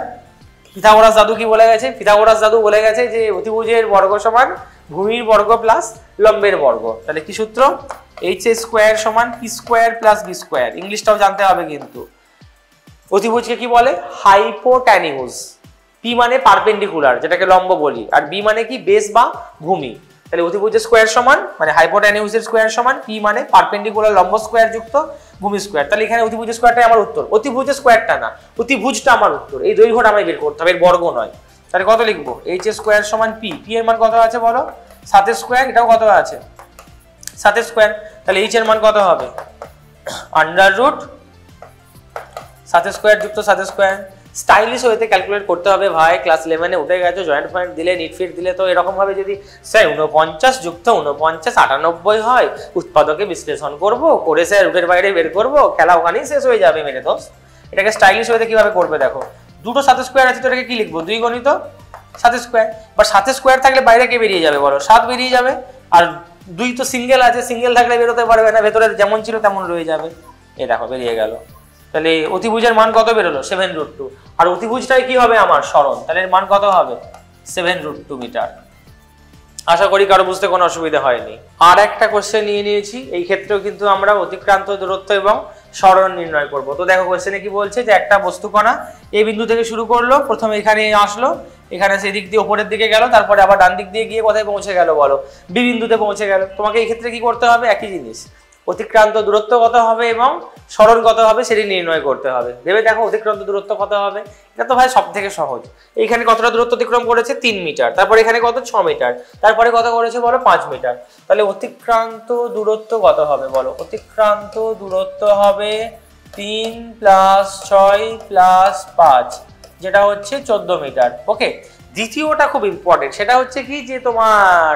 পিথাগোরাস দাদু কি বলে গেছে? পিথাগোরাস দাদু বলে গেছে যে অতিভুজের বর্গ সমান ভূমির বর্গ প্লাস লম্বের বর্গ। তাহলে কি সূত্র? h² সমান p² প্লাস b²। ইংলিশটাও জানতে হবে কিন্তু। অতিভুজকে কি বলে? হাইপোটেনিউজ। পি মানে পারপেন্ডিকুলার, যেটাকে লম্ব বলি, আর বি মানে কি? বেস বা ভূমি। তাহলে অতিভুজের স্কোয়ার সমান মানে হাইপোটেনিউজের স্কোয়ার সমান পি মানে পারপেন্ডিকুলার লম্ব স্কোয়ার যুক্ত ভূমি স্কোয়ার। তাহলে এখানে অতিভুজের স্কোয়ারটাই আমার উত্তর, অতিভুজের স্কোয়ারটা না, অতিভুজটা আমার উত্তর। এই দৈর্ঘ্যটা আমায় বের করতে হবে, এর বর্গ নয়। তাহলে কত লিখবো? h² সমান পি। পি এর মান কত আছে বলো? 7² এটাও কত আছে? 7²। তাহলে এইচ এর মান কত হবে আন্ডার রুট 7 স্কয়ার যুক্ত 7 স্কয়ার। স্টাইলিশ ওয়েতে ক্যালকুলেট করতে হবে ভাই, ক্লাস 11 এ উঠে গেছে, জয়েন্ট পয়েন্ট দিলে নিট ফিট দিলে তো এরকম ভাবে যদি স্যার 49 যুক্ত 49 98 হয়, উৎপাদকে বিশ্লেষণ করব, করে স্যার রুটের বাইরে বের করব, খেলা ওখানেই শেষ হয়ে যাবে মেরে দোস্ত। এটাকে স্টাইলিশ ওয়েতে কিভাবে করবে দেখো, দুটো 7 স্কয়ার আছে তো এটাকে কি লিখবো 2 গণিত 7 স্কয়ার, বা 7 স্কয়ার থাকলে বাইরে কে বেরিয়ে যাবে বলো 7 বেরিয়ে যাবে, আর 2 তো সিঙ্গেল আছে, সিঙ্গেল থাকলে বেরোতে পারবে না, ভেতরে যেমন ছিল তেমন রয়ে যাবে। এই দেখো বেরিয়ে গেল। তাহলে অতিভুজের মান কত বেরোলো 7√2, আর অতিভুজটাই কি হবে আমার সরণ, তাহলে এর মান কত হবে 7√2 মিটার। আশা করি কারো বুঝতে কোনো অসুবিধা হয়নি। আর একটা কোশ্চেন নিয়ে নিয়েছি, এই ক্ষেত্রেও কিন্তু আমরা অতিক্রান্ত দূরত্ব এবং সরণ নির্ণয় করব। তো দেখো কোশ্চেনে কি বলছে যে একটা বস্তুকণা এই বিন্দু থেকে শুরু করলো, প্রথমে এখানে আসলো, এখানে সেই দিক দিয়ে উপরের দিকে গেল, তারপরে আবার ডান দিক দিয়ে গিয়ে কোথায় পৌঁছে গেল বলো বি বিন্দুতে পৌঁছে গেল। তোমাকে এই ক্ষেত্রে কি করতে হবে একই জিনিস, অতিক্রান্ত দূরত্ব কত হবে এবং সরণ কত হবে সেটি নির্ণয় করতে হবে। ভেবে দেখো অতিক্রান্ত দূরত্ব কত হবে, এটা তো ভাই সব থেকে সহজ। এইখানে কতটা দূরত্ব অতিক্রম করেছে 3 মিটার, তারপর এখানে কত 6 মিটার, তারপরে কত করেছে বলো 5 মিটার। তাহলে অতিক্রান্ত দূরত্ব কত হবে বলো, অতিক্রান্ত দূরত্ব হবে 3 + 6 + 5, যেটা হচ্ছে 14 মিটার। ওকে, দ্বিতীয়টা খুব ইম্পর্টেন্ট, সেটা হচ্ছে কি যে তোমার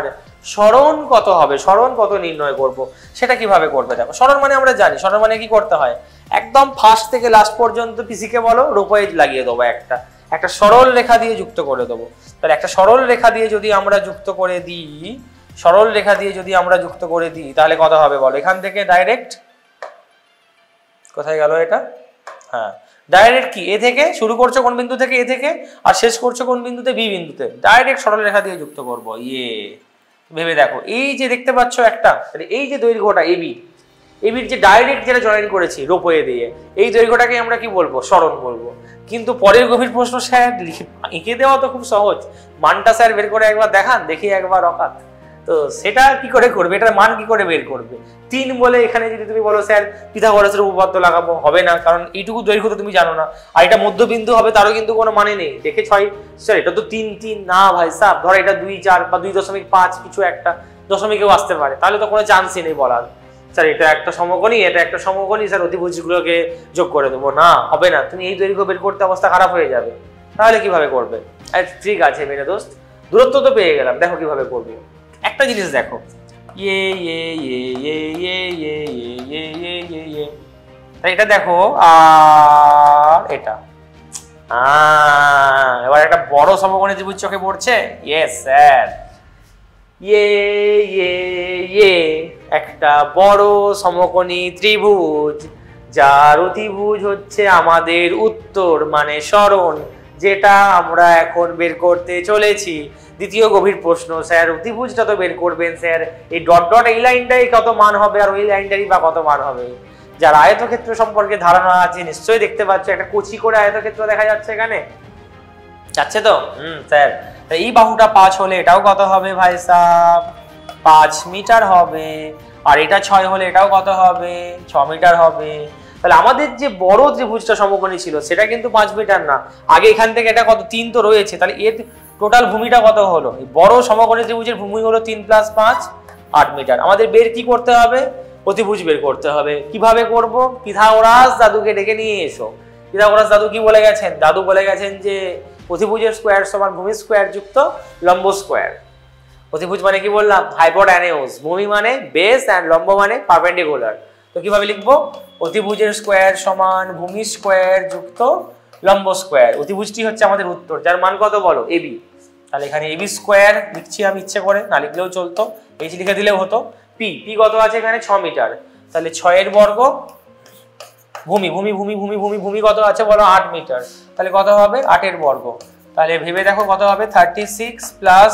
সরণ কত হবে, সরণ কত নির্ণয় করব, সেটা কিভাবে করবে দেখো। সরণ মানে আমরা জানি, সরণ মানে কি করতে হয়, একদম ফার্স্ট থেকে লাস্ট পর্যন্ত পিসিকে বলো রূপে লাগিয়ে দেবো, একটা সরল রেখা দিয়ে যুক্ত করে দেবো। তাহলে একটা সরল রেখা দিয়ে যদি আমরা যুক্ত করে দিই, সরল রেখা দিয়ে যদি আমরা যুক্ত করে দিই তাহলে কত হবে বলো, এখান থেকে ডাইরেক্ট কোথায় গেল এটা, হ্যাঁ ডাইরেক্ট কি এ থেকে শুরু করছো কোন বিন্দু থেকে, এ থেকে, আর শেষ করছো কোন বিন্দুতে বি বিন্দুতে, ডাইরেক্ট সরল রেখা দিয়ে যুক্ত করব। ভেবে দেখো এই যে দেখতে পাচ্ছ একটা, এই যে দৈর্ঘ্যটা এবির যে ডাইরেক্ট যেটা জয়েন করেছি রোপওয়ে দিয়ে, এই দৈর্ঘ্যটাকে আমরা কি বলবো সরণ বলবো। কিন্তু পরের গভীর প্রশ্ন স্যার এঁকে দেওয়া তো খুব সহজ, মানটা স্যার বের করে একবার দেখান দেখি একবার অকাত, তো সেটা কি করে করবে, এটার মান কি করে বের করবে। 3 বলে এখানে যদি তুমি বলো স্যার পিথাগোরাসের উপপাদ্য লাগাবো, হবে না, কারণ এইটুকু দৈর্ঘ্য তো তুমি জানো না, আর এটা মধ্যবিন্দু হবে তারও কিন্তু কোনো মানে নেই। দেখে 6 স্যার এটা তো 3 না ভাই সাহেব, ধরো এটা 2.4 বা 2.5 কিছু একটা দশমিকেও আসতে পারে, তাহলে তো কোনো চান্সই নেই বলার স্যার এটা একটা সমকোণী, এটা একটা সমকোণী, স্যার অতিভুজগুলোকে যোগ করে দেবো, না হবে না, তুমি এই দৈর্ঘ্য বের করতে অবস্থা খারাপ হয়ে যাবে। তাহলে কিভাবে করবে, ঠিক আছে মেরে দোস্ত, দূরত্ব তো পেয়ে গেলাম, দেখো কিভাবে করবে। একটা জিনিস দেখো, এটা দেখো, আর এটা এবার একটা বড় সমকোণী ত্রিভুজ চোখে পড়ছে, ইয়েস স্যার, একটা বড় সমকোণী ত্রিভুজ যার অতিভুজ হচ্ছে আমাদের উত্তর মানে সরণ, যেটা আমরা এখন বের করতে চলেছি। দ্বিতীয় গভীর প্রশ্ন, স্যার অতিভুজটা তো বের করবেন স্যার, এই ডট ডট এই লাইনটাই কত মান হবে আর ওই লাইনটারই বা কত মান হবে। যার আয়তক্ষেত্র সম্পর্কে ধারণা আছে নিশ্চয়ই দেখতে পাচ্ছ একটা কচি করে আয়তক্ষেত্র দেখা যাচ্ছে এখানে, যাচ্ছে তো স্যার, এই বাহুটা 5 হলে এটাও কত হবে ভাই সাহেব 5 মিটার হবে, আর এটা 6 হলে এটাও কত হবে 6 মিটার হবে। তাহলে আমাদের যে বড় ত্রিভুজটা সমকোণী ছিল সেটা কিন্তু 5 মিটার না, আগে এখান থেকে এটা কত 3 তো রয়েছে, তাহলে এর টোটাল ভূমিটা কত হলো, এই বড় সমকোণী ত্রিভুজের ভূমি হলো 3 + 5 8 মিটার। আমাদের বের কি করতে হবে, অতিভুজ বের করতে হবে। কিভাবে করব, পিথাগোরাস দাদুকে ডেকে নিয়ে এসো। পিথাগোরাস দাদু কি বলে গেছেন, দাদু বলে গেছেন যে অতিভুজের স্কয়ার সমান ভূমি স্কয়ার যুক্ত লম্ব স্কয়ার। অতিভুজ মানে কি বললাম, হাইপোটেনিউস, ভূমি মানে বেস এন্ড লম্ব মানে পারপেন্ডিকুলার। তো কিভাবে লিখবো, অতিভুজের স্কয়ার সমান ভূমি স্কয়ার যুক্ত লম্ব স্কয়ার। অতিভুজটি হচ্ছে আমাদের উত্তর, যার মান কত বলো এবি। তাহলে এখানে এবি স্কয়ার লিখছি আমি ইচ্ছে করে, না লিখলেও চলতো, এইচ লিখে দিলেও হতো। পি কত আছে এখানে 6 মিটার, তাহলে 6 এর বর্গ ভূমি ভূমি ভূমি ভূমি ভূমি ভূমি কত আছে বলো 8 মিটার, তাহলে কত হবে 8 এর বর্গ। তাহলে ভেবে দেখো কত হবে 36 প্লাস,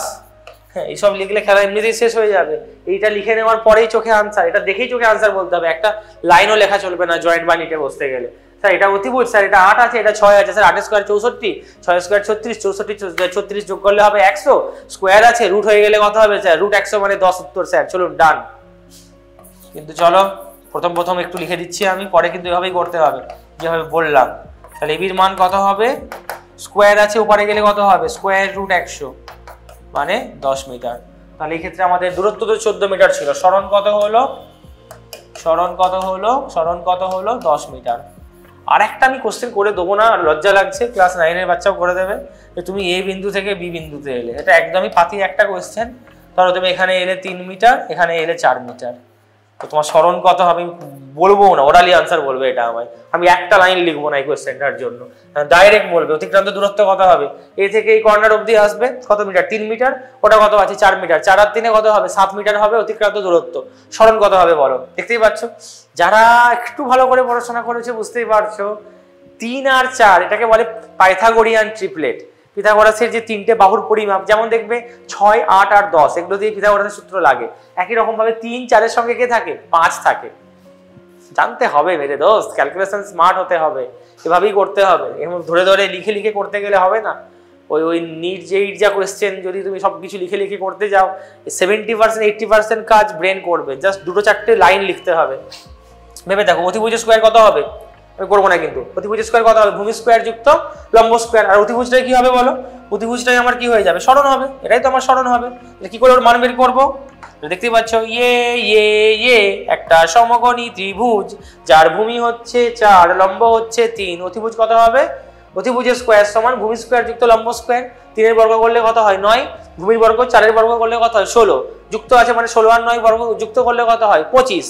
হ্যাঁ এইসব লিখলে খেলা এমনিতেই শেষ হয়ে যাবে। এইটা লিখে নেওয়ার পরেই চোখে আনসার, এটা দেখেই চোখে আনসার বলতে হবে, একটা লাইনও লেখা চলবে না জয়েন্ট বা নিটে বসতে গেলে। স্যার এটা অতিভুজ, স্যার এটা 8 আছে, এটা 6 আছে, স্যার 8 স্কয়ার 64, 6 স্কয়ার 36, 64 36 যোগ করলে হবে 100, স্কয়ার আছে রুট হয়ে গেলে কত হবে স্যার রুট 100 মানে 10 উত্তর স্যার। চলুন ডান। কিন্তু চলো প্রথম একটু লিখে দিচ্ছি আমি, পরে কিন্তু এভাবেই করতে হবে যেভাবে বললাম। তাহলে এবির মান কত হবে, স্কয়ার আছে উপরে গেলে কত হবে স্কয়ার রুট 100 মানে 10 মিটার। তাহলে এই ক্ষেত্রে আমাদের দূরত্ব তো 14 মিটার ছিল, সরণ কত হলো সরণ কত হলো 10 মিটার। আর একটা আমি কোশ্চেন করে দেবো না, লজ্জা লাগছে, ক্লাস 9-এর বাচ্চাও করে দেবে, যে তুমি এ বিন্দু থেকে বি বিন্দুতে এলে, এটা একদমই পাতি একটা কোশ্চেন। ধরো তুমি এখানে এলে 3 মিটার, এখানে এলে 4 মিটার, তো তোমার সরণ কত হবে বলবো না, ওরালি আনসার বলবে এটা আমায়, আমি একটা লাইন লিখবো না এই কোশ্চেনটার জন্য, ডাইরেক্ট বলবে অতিক্রান্ত দূরত্ব কত হবে, এ থেকে এই কর্নার অবধি আসবে কত মিটার, 3 মিটার, ওটা কত আছে 4 মিটার, 4 আর 3 কত হবে 7 মিটার হবে অতিক্রান্ত দূরত্ব, সরণ কত হবে বলো। দেখতেই পাচ্ছ, যারা একটু ভালো করে পড়াশোনা করেছে বুঝতেই পারছো, 3 আর 4 এটাকে বলে পাইথাগোরিয়ান ট্রিপলেট। পিথাগোরাসের যে 3টে বাহুর পরিমাপ, যেমন দেখবে 6, 8 আর 10, এগুলো দিয়ে পিথাগোরাসের সূত্র লাগে। একই রকম ভাবে 3, 4-এর সঙ্গে কে থাকে, 5 থাকে। জানতে হবে মেরে দোস্ত, ক্যালকুলেশন স্মার্ট হতে হবে, এভাবেই করতে হবে, এরকম ধরে ধরে লিখে লিখে করতে গেলে হবে না। ওই নিট যা কোয়েশ্চেন যদি তুমি সব কিছু লিখে লিখে করতে যাও, 70% 80% কাজ ব্রেন করবে, জাস্ট 2-4টে লাইন লিখতে হবে। ভেবে দেখো, অতিভুজ স্কোয়ার কত হবে, আমি করবো না কিন্তু, অতিভুজ স্কোয়ার কত হবে, ভূমি স্কোয়ার যুক্ত লম্ব স্কোয়ার, আর অতিভুজটাই কি হবে বলো, অতিভুজটাই আমার কি হয়ে যাবে, সরণ হবে, এটাই তো আমার সরণ হবে। কি করে ওর মান বের করবো, দেখতে পাচ্ছ, একটা সমকোণী ত্রিভুজ, যার ভূমি হচ্ছে 4, লম্ব হচ্ছে 3, অতিভুজ কত হবে, অতিভুজের স্কোয়ার সমান ভূমি স্কোয়ার যুক্ত লম্ব স্কোয়ার, 3-এর বর্গ করলে কত হয় 9, ভূমির বর্গ 4-এর বর্গ করলে কত হয় 16, যুক্ত আছে মানে 16 আর 9 বর্গ যুক্ত করলে কত হয় 25,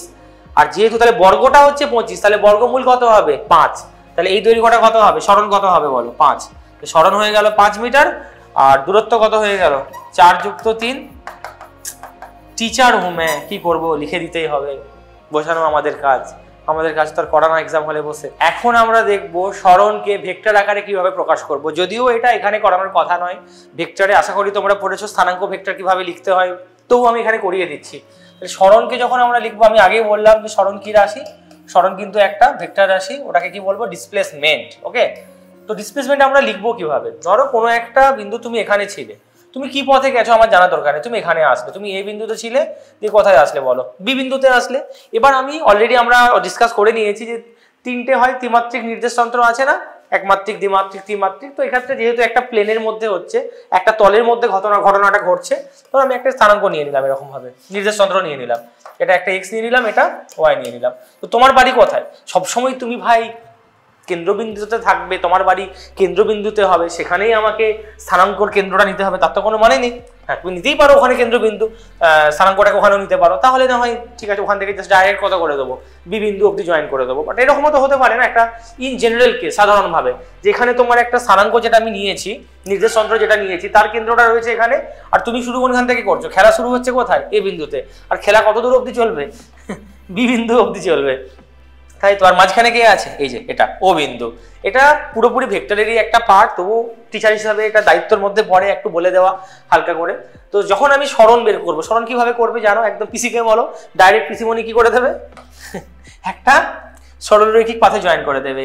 আর যেহেতু তাহলে বর্গটা হচ্ছে 25, তাহলে বর্গমূল কত হবে 5, তাহলে এই দৈর্ঘ্যটা কত হবে, সরণ কত হবে বলো 5, সরণ হয়ে গেল 5 মিটার, আর দূরত্ব কত হয়ে গেল 4 যুক্ত 3। টিচার হুমে কি করব, লিখে দিতেই হবে, বোঝানো আমাদের কাজ তো আর করা না এক্সাম হলে বসে। এখন আমরা দেখব সরণকে ভেক্টর আকারে কিভাবে প্রকাশ করব, যদিও এটা এখানে করানোর কথা নয়, ভেক্টরে আশা করি তোমরা পড়েছো স্থানাঙ্ক ভেক্টর কিভাবে লিখতে হয়, তবু আমি এখানে করিয়ে দিচ্ছি। সরণকে যখন আমরা লিখবো, আমি আগেই বললাম যে সরণ কি রাশি, সরণ কিন্তু একটা ভেক্টর রাশি, ওটাকে কি বলবো, ডিসপ্লেসমেন্ট। ওকে, তো ডিসপ্লেসমেন্ট আমরা লিখবো কিভাবে, ধরো কোনো একটা বিন্দু তুমি এখানে ছিলে, তুমি কি পথে গেছো আমার জানা দরকার নেই, তুমি এখানে আসলে, তুমি এ বিন্দুতে ছিলে, দিয়ে কোথায় আসলে বলো, বি বিন্দুতে আসলে। এবার আমি অলরেডি আমরা ডিসকাস করে নিয়েছি যে 3টে হয় ত্রিমাত্রিক নির্দেশতন্ত্র আছে না, একমাত্রিক, দ্বিমাত্রিক, ত্রিমাত্রিক। তো এক্ষেত্রে যেহেতু একটা প্লেনের মধ্যে হচ্ছে, একটা তলের মধ্যে ঘটনাটা ঘটছে, তো আমি একটা স্থানাঙ্ক নিয়ে নিলাম, এরকম ভাবে নির্দেশতন্ত্র নিয়ে নিলাম, এটা একটা এক্স নিয়ে নিলাম, এটা ওয়াই নিয়ে নিলাম। তো তোমার বাড়ি কোথায়, সবসময় তুমি ভাই কেন্দ্রবিন্দুতে থাকবে, তোমার বাড়ি কেন্দ্রবিন্দুতে হবে, সেখানেই আমাকে স্থানাঙ্কর কেন্দ্রটা নিতে হবে তার তো কোনো মানে নেই। হ্যাঁ, তুমি নিতেই পারো ওখানে কেন্দ্রবিন্দু, স্থানাঙ্কটাকে ওখানেও নিতে পারো, তাহলে না হয় ঠিক আছে, ওখান থেকে জাস্ট ডাইরেক্ট কত করে দেবো, বি বিন্দু অবধি জয়েন করে দেবো। বাট এরকমও তো হতে পারে না, একটা ইন জেনারেল কেস, সাধারণভাবে, যেখানে তোমার একটা স্থানাঙ্ক যেটা আমি নিয়েছি, নির্দেশতন্ত্র যেটা নিয়েছি, তার কেন্দ্রটা রয়েছে এখানে, আর তুমি শুরু কোনখান থেকে করছো, খেলা শুরু হচ্ছে কোথায়, এ বিন্দুতে, আর খেলা কত দূর অবধি চলবে, বি বিন্দু অবধি চলবে, তাই তো। আর মাঝখানে কে আছে, এই যে এটা ও বিন্দু, এটা পুরোপুরি ভেক্টরেরই একটা পার্ট, তবু টিচার হিসাবে এটা দায়িত্বের মধ্যে পড়ে একটু বলে দেওয়া হালকা করে। তো যখন আমি সরণ বের করবো, সরণ কিভাবে করবে জানো, একদম পিসিকে বলো, ডাইরেক্ট পিসিমণি কি করে দেবে, একটা সরলরৈখিক পাথে জয়েন করে দেবে।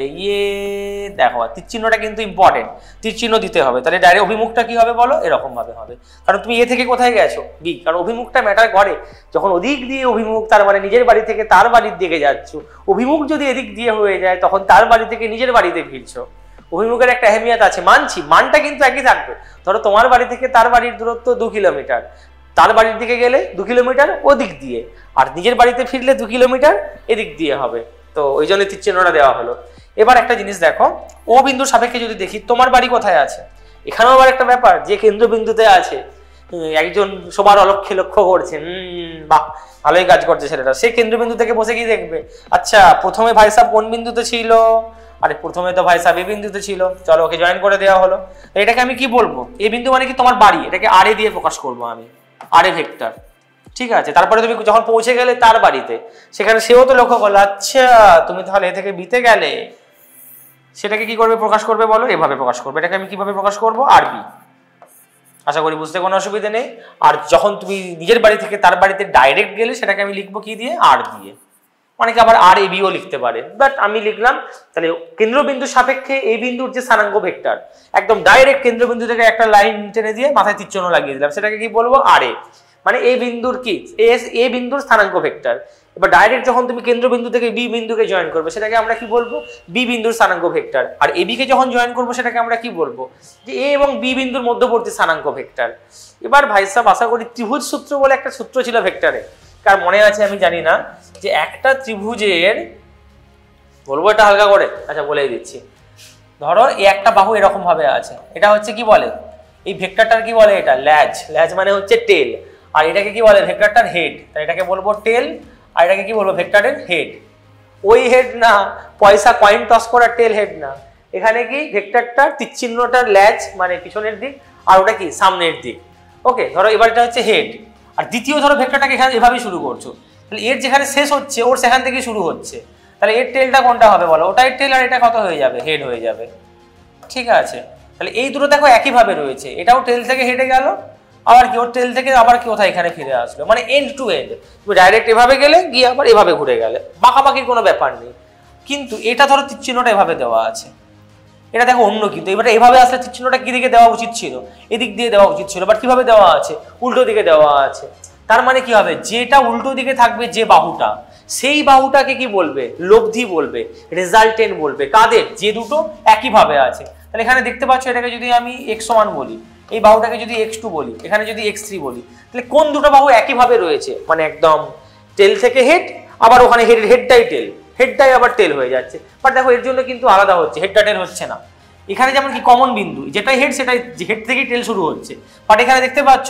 দেখো তীর চিহ্নটা কিন্তু ইম্পর্টেন্ট, তীর চিহ্ন দিতে হবে, তাহলে ডাইরেক্ট অভিমুখটা কি হবে বলো, এরকম ভাবে হবে, কারণ তুমি এ থেকে কোথায় গেছো, বি, কারণ অভিমুখটা ম্যাটার করে। যখন ওদিক দিয়ে অভিমুখ, তার মানে নিজের বাড়ি থেকে তার বাড়ির দিকে যাচ্ছ, অভিমুখ যদি এদিক দিয়ে হয়ে যায়, তখন তার বাড়ি থেকে নিজের বাড়িতে ফিরছো, অভিমুখের একটা আহমিয়ত আছে, মানছি, মানটা কিন্তু একই থাকবে। ধরো তোমার বাড়ি থেকে তার বাড়ির দূরত্ব 2 কিলোমিটার, তার বাড়ির দিকে গেলে 2 কিলোমিটার ওদিক দিয়ে, আর নিজের বাড়িতে ফিরলে 2 কিলোমিটার এদিক দিয়ে হবে, তো ওই জন্য তীর চিহ্নটা দেওয়া হলো। এবার একটা জিনিস দেখো, ও বিন্দুর সাপেক্ষে যদি দেখি তোমার বাড়ি কোথায় আছে, এখানেও আবার একটা ব্যাপার, যে কেন্দ্রবিন্দুতে আছে, একজন সবার অলক্ষ্যে লক্ষ্য করছে, বাহ ভালোই কাজ করছে ছেলেটা, সে কেন্দ্রবিন্দু থেকে বসে কি দেখবে, আচ্ছা প্রথমে ভাই সাহেব কোন বিন্দুতে ছিল, আরে প্রথমে তো ভাই সাহেব এ বিন্দুতে ছিল, চলো ওকে জয়েন করে দেওয়া হলো। এটাকে আমি কি বলবো, এ বিন্দু মানে কি তোমার বাড়ি, এটাকে আর এ দিয়ে প্রকাশ করবো আমি, আর এ ভেক্টর, ঠিক আছে। তারপরে তুমি যখন পৌঁছে গেলে তার বাড়িতে, সেখানে সেও তো লক্ষ্য করলো, আচ্ছা তুমি তাহলে এ থেকে বিতে গেলে, সেটাকে কি করবে, প্রকাশ করবে বলো, এভাবে প্রকাশ করবে। এটাকে আমি কিভাবে প্রকাশ করবো, আর বি, আশা করি বুঝতে কোনো অসুবিধা নেই। আর যখন তুমি নিজের বাড়ি থেকে তার বাড়িতে ডাইরেক্ট গেলে, সেটাকে আমি লিখবো কি দিয়ে, আর দিয়ে। অনেকে আবার আর এ বিও লিখতে পারে, বাট আমি লিখলাম। তাহলে কেন্দ্রবিন্দুর সাপেক্ষে এই বিন্দুর যে স্থানাঙ্ক ভেক্টর, একদম ডাইরেক্ট কেন্দ্রবিন্দু থেকে একটা লাইন টেনে দিয়ে মাথায় তীর চিহ্ন লাগিয়ে দিলাম, সেটাকে কি বলবো, আর এ, মানে এই বিন্দুর কি, এ বিন্দুর স্থানাঙ্ক ভেক্টর। এবার ডাইরেক্ট যখন তুমি কেন্দ্রবিন্দু থেকে বি বিন্দুকে জয়েন করবে, সেটাকে আমরা কি বলবো, বি বিন্দুর স্থানাঙ্ক ভেক্টর। আর এ বি কে যখন জয়েন করবো, সেটাকে আমরা কি বলবো, যে এ এবং বি বিন্দুর মধ্যবর্তী স্থানাঙ্ক ভেক্টর। এবার ভাই সাহেব আশা করি ত্রিভুজ সূত্র বলে একটা সূত্র ছিল ভেক্টরে, কার মনে আছে আমি জানি না, যে একটা ত্রিভুজের, বলবো এটা হালকা করে, আচ্ছা বলেই দিচ্ছি। ধরো এই একটা বাহু এরকম ভাবে আছে, এটা হচ্ছে কি বলে, এই ভেক্টরটার কি বলে, এটা ল্যাজ, ল্যাজ মানে হচ্ছে টেল, আর এটাকে কি বলে, ভেক্টরটার হেড, তাই এটাকে বলবো টেল, আর এটাকে কি বলবো, ভেক্টরের হেড। ওই হেড না, পয়সা কয়েন টস করা টেল হেড না, এখানে কি ভেক্টরটার তীরচিহ্নটার ল্যাজ মানে পিছনের দিক, আর ওটা কি সামনের দিক। ওকে, ধরো এবার এটা হচ্ছে হেড, আর দ্বিতীয় ধরো ভেক্টরটাকে এখানে এভাবেই শুরু করছো, তাহলে এর যেখানে শেষ হচ্ছে ওর সেখান থেকে শুরু হচ্ছে, তাহলে এর টেলটা কোনটা হবে বলো, ওটাই টেল, আর এটা কত হয়ে যাবে, হেড হয়ে যাবে। ঠিক আছে, তাহলে এই দুটো দেখো একইভাবে রয়েছে, এটাও টেল থেকে হেডে গেল, আবার কি ওর টেল থেকে আবার কি কোথায় এখানে ফিরে আসলো, মানে এন্ড টু এন্ড, তুমি ডাইরেক্ট এভাবে গেলে গিয়ে আবার এভাবে ঘুরে গেলে, বাঁকাবাকির কোনো ব্যাপার নেই। কিন্তু এটা ধরো তীরচিহ্নটা এভাবে দেওয়া আছে, এটা দেখো অন্য, কিন্তু এবারে এভাবে আসলে তীরচিহ্নটা কি দিকে দেওয়া উচিত ছিল, এদিক দিয়ে দেওয়া উচিত ছিল, বাট কিভাবে দেওয়া আছে, উল্টো দিকে দেওয়া আছে। তার মানে কি হবে, যেটা উল্টো দিকে থাকবে যে বাহুটা, সেই বাহুটাকে কি বলবে, লব্ধি বলবে, রেজাল্টেন্ট বলবে, কাদের, যে দুটো একইভাবে আছে। তাহলে এখানে দেখতে পাচ্ছ, এটাকে যদি আমি x1 বলি, এই বাহুটাকে যদি x2 বলি, এখানে যদি x3 বলি, তাহলে কোন দুটো বাহু একইভাবে রয়েছে, মানে একদম টেল থেকে হেড, আবার ওখানে হেডটাই টেল, হেডটাই আবার টেল হয়ে যাচ্ছে। বাট দেখো এর জন্য কিন্তু আলাদা হচ্ছে, হেডটা টেল হচ্ছে না। এখানে যেমন কি কমন বিন্দু, যেটাই হেড সেটাই হেড থেকেই টেল শুরু হচ্ছে, বাট এখানে দেখতে পাচ্ছ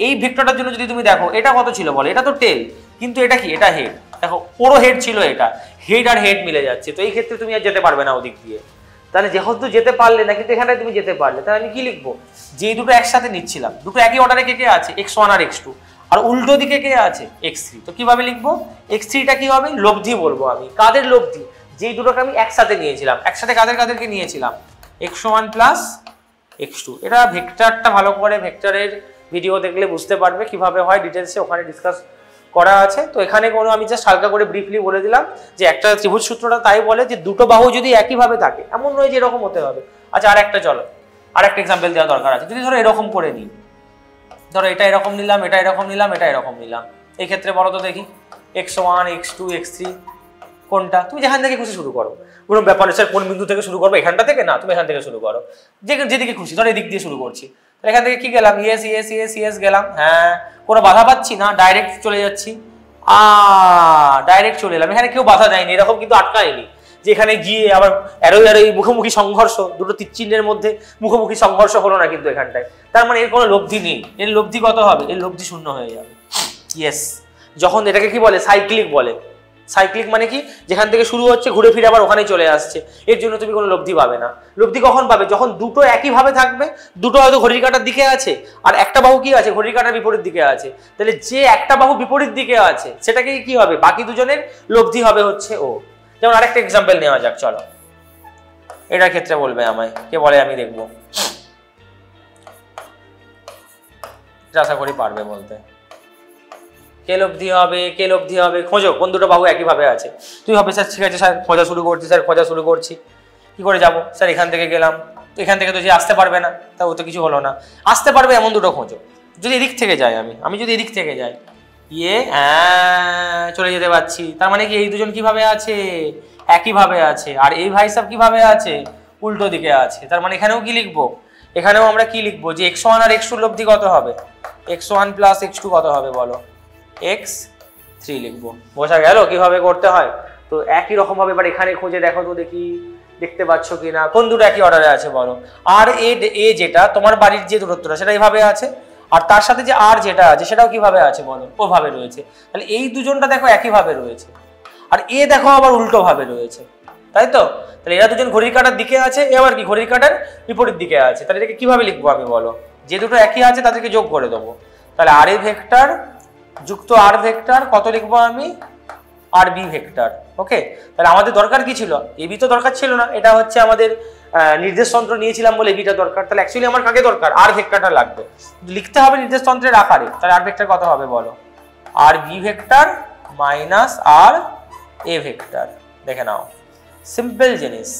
এই ভেক্টরটার জন্য যদি তুমি দেখো, এটা কত ছিল বলো, এটা তো টেল, কিন্তু এটা কি, এটা হেড, দেখো পুরো হেড ছিল, এটা হেড আর হেড মিলে যাচ্ছে, তো এই ক্ষেত্রে তুমি আর যেতে পারবে না ওদিক দিয়ে। তাহলে যেহেতু যেতে পারলে না, কিন্তু এখানে তুমি যেতে পারলে, তাহলে আমি কি লিখবো, যে দুটো একসাথে নিচ্ছিলাম, দুটো একই অর্ডারে কে কে আছে, x1 আর x2, আর উল্টো দিকে কে আছে, x3, তো কিভাবে লিখবো, x3টা কি হবে, লব্ধি বলবো আমি, কাদের লব্ধি, যেই দুটোকে আমি একসাথে নিয়েছিলাম, একসাথে কাদেরকে নিয়েছিলাম, x1 প্লাস x2। এটা ভেক্টরটা ভালো করে ভেক্টরের ভিডিও দেখলে বুঝতে পারবে কিভাবে হয়, ডিটেলসে ওখানে ডিসকাস করা আছে। তো এখানে কোনো আমি জাস্ট হালকা করে ব্রিফলি বলে দিলাম যে একটা ত্রিভুজ সূত্রটা তাই বলে যে দুটো বাহু যদি একইভাবে থাকে, এমন নয় যে এরকম হতে হবে। আচ্ছা আরেকটা, চলো আরেকটা এক্সাম্পল দেওয়া দরকার আছে। যদি ধরো এরকম করে নিই, ধরো এটা এরকম নিলাম, এটা এরকম নিলাম, এটা এরকম নিলাম, এই ক্ষেত্রে বলো তো দেখি, x1 x2 x3 কোনটা, তুমি যেখান থেকে খুশি শুরু করো, কোনো ব্যাপার নেই, স্যার কোন বিন্দু থেকে শুরু করবো, এখানটা থেকে না, তুমি এখান থেকে শুরু করো, যেদিকে খুশি, ধরো এদিক দিয়ে শুরু করছি, তাহলে এখান থেকে কি গেলাম, ইয়েস ইয়েস ইয়েস ইয়েস গেলাম, হ্যাঁ কোনো বাধা পাচ্ছি না, ডাইরেক্ট চলে যাচ্ছি, ডাইরেক্ট চলে এলাম, এখানে কেউ বাধা দেয়নি, এরকম কিন্তু আটকায়নি যে এখানে গিয়ে আবার এরোই মুখোমুখি সংঘর্ষ, দুটো তীরচিহ্নের মধ্যে মুখোমুখি সংঘর্ষ হলো না কিন্তু এখানটায়, তার মানে এর কোনো লব্ধি নেই, এর লব্ধি কত হবে, এর লব্ধি শূন্য হয়ে যাবে। ইয়েস, যখন এটাকে কি বলে, সাইক্লিক বলে, সাইক্লিক মানে কি, যেখান থেকে শুরু হচ্ছে ঘুরে ফিরে আবার ওখানেই চলে আসছে, এর জন্য তুমি কোনো লব্ধি পাবে না। লব্ধি কখন পাবে, যখন দুটো একইভাবে থাকবে, দুটো হয়তো ঘড়ির কাঁটার দিকে আছে, আর একটা বাহু কি আছে, ঘড়ির কাঁটার বিপরীত দিকে আছে, তাহলে যে একটা বাহু বিপরীত দিকে আছে সেটাকে কি হবে, বাকি দুজনের লব্ধি হবে হচ্ছে ও। যেমন আরেকটা এক্সাম্পল নেওয়া যাক, চলো এটার ক্ষেত্রে বলবে আমায়, কে বলে আমি দেখবো, আশা করি পারবে বলতে। কে লব্ধি হবে, কে লব্ধি হবে, খোঁজো কোন দুটো বাহু একইভাবে আছে। তুই হবে স্যার, ঠিক আছে স্যার খোঁজা শুরু করছি, স্যার খোঁজা শুরু করছি, কি করে যাবো স্যার, এখান থেকে গেলাম, তো এখান থেকে তো যে আসতে পারবে না, তা ও তো কিছু হলো না, আসতে পারবে এমন দুটো খোঁজো। যদি এদিক থেকে যাই আমি যদি এদিক থেকে যাই, চলে যেতে পারছি, তার মানে কি এই দুজন কিভাবে আছে, একইভাবে আছে, আর এই ভাই সব কিভাবে আছে, উল্টো দিকে আছে, তার মানে এখানেও কি লিখবো, এখানেও আমরা কি লিখবো, যে x1 আর x2 লব্ধি কত হবে, x1 প্লাস x2 কত হবে বলো, x3 লিখবো। বোঝা গেল কিভাবে করতে হয়। তো একই রকম ভাবে এবার এখানে খুঁজে দেখো তো দেখি, দেখতে পাচ্ছ কিনা, কোন দুটো একই অর্ডারে আছে বলো, আর এ যেটা তোমার বাড়ির যে দূরত্বটা সেটা এইভাবে আছে, আর তার সাথে যে আর যেটা আছে সেটাও কিভাবে আছে বলো, ওভাবে রয়েছে, তাহলে এই দুজনটা দেখো একইভাবে রয়েছে, আর এ দেখো আবার উল্টো ভাবে রয়েছে, তাই তো, তাহলে এরা দুজন ঘড়ির কাঁটার দিকে আছে, এ আবার কি ঘড়ির কাঁটার বিপরীত দিকে আছে, তাহলে এটাকে কিভাবে লিখবো আমি বলো, যে দুটো একই আছে তাদেরকে যোগ করে দেবো, তাহলে আর এ ভেক্টর যুক্ত আর ভেক্টর কত লিখবো আমি, আর বি ভেক্টর। ওকে, তাহলে আমাদের দরকার কি ছিল, এবি তো দরকার ছিল না, এটা হচ্ছে আমাদের নির্দেশতন্ত্র নিয়েছিলাম বলে এবিটা দরকার, তাহলে অ্যাকচুয়ালি আমার কাকে দরকার, আর ভেক্টরটা লাগবে, লিখতে হবে নির্দেশতন্ত্রের আকারে, তাহলে আর ভেক্টর কত হবে বলো, r b vector minus r a vector. দেখে নাও সিম্পল জিনিস।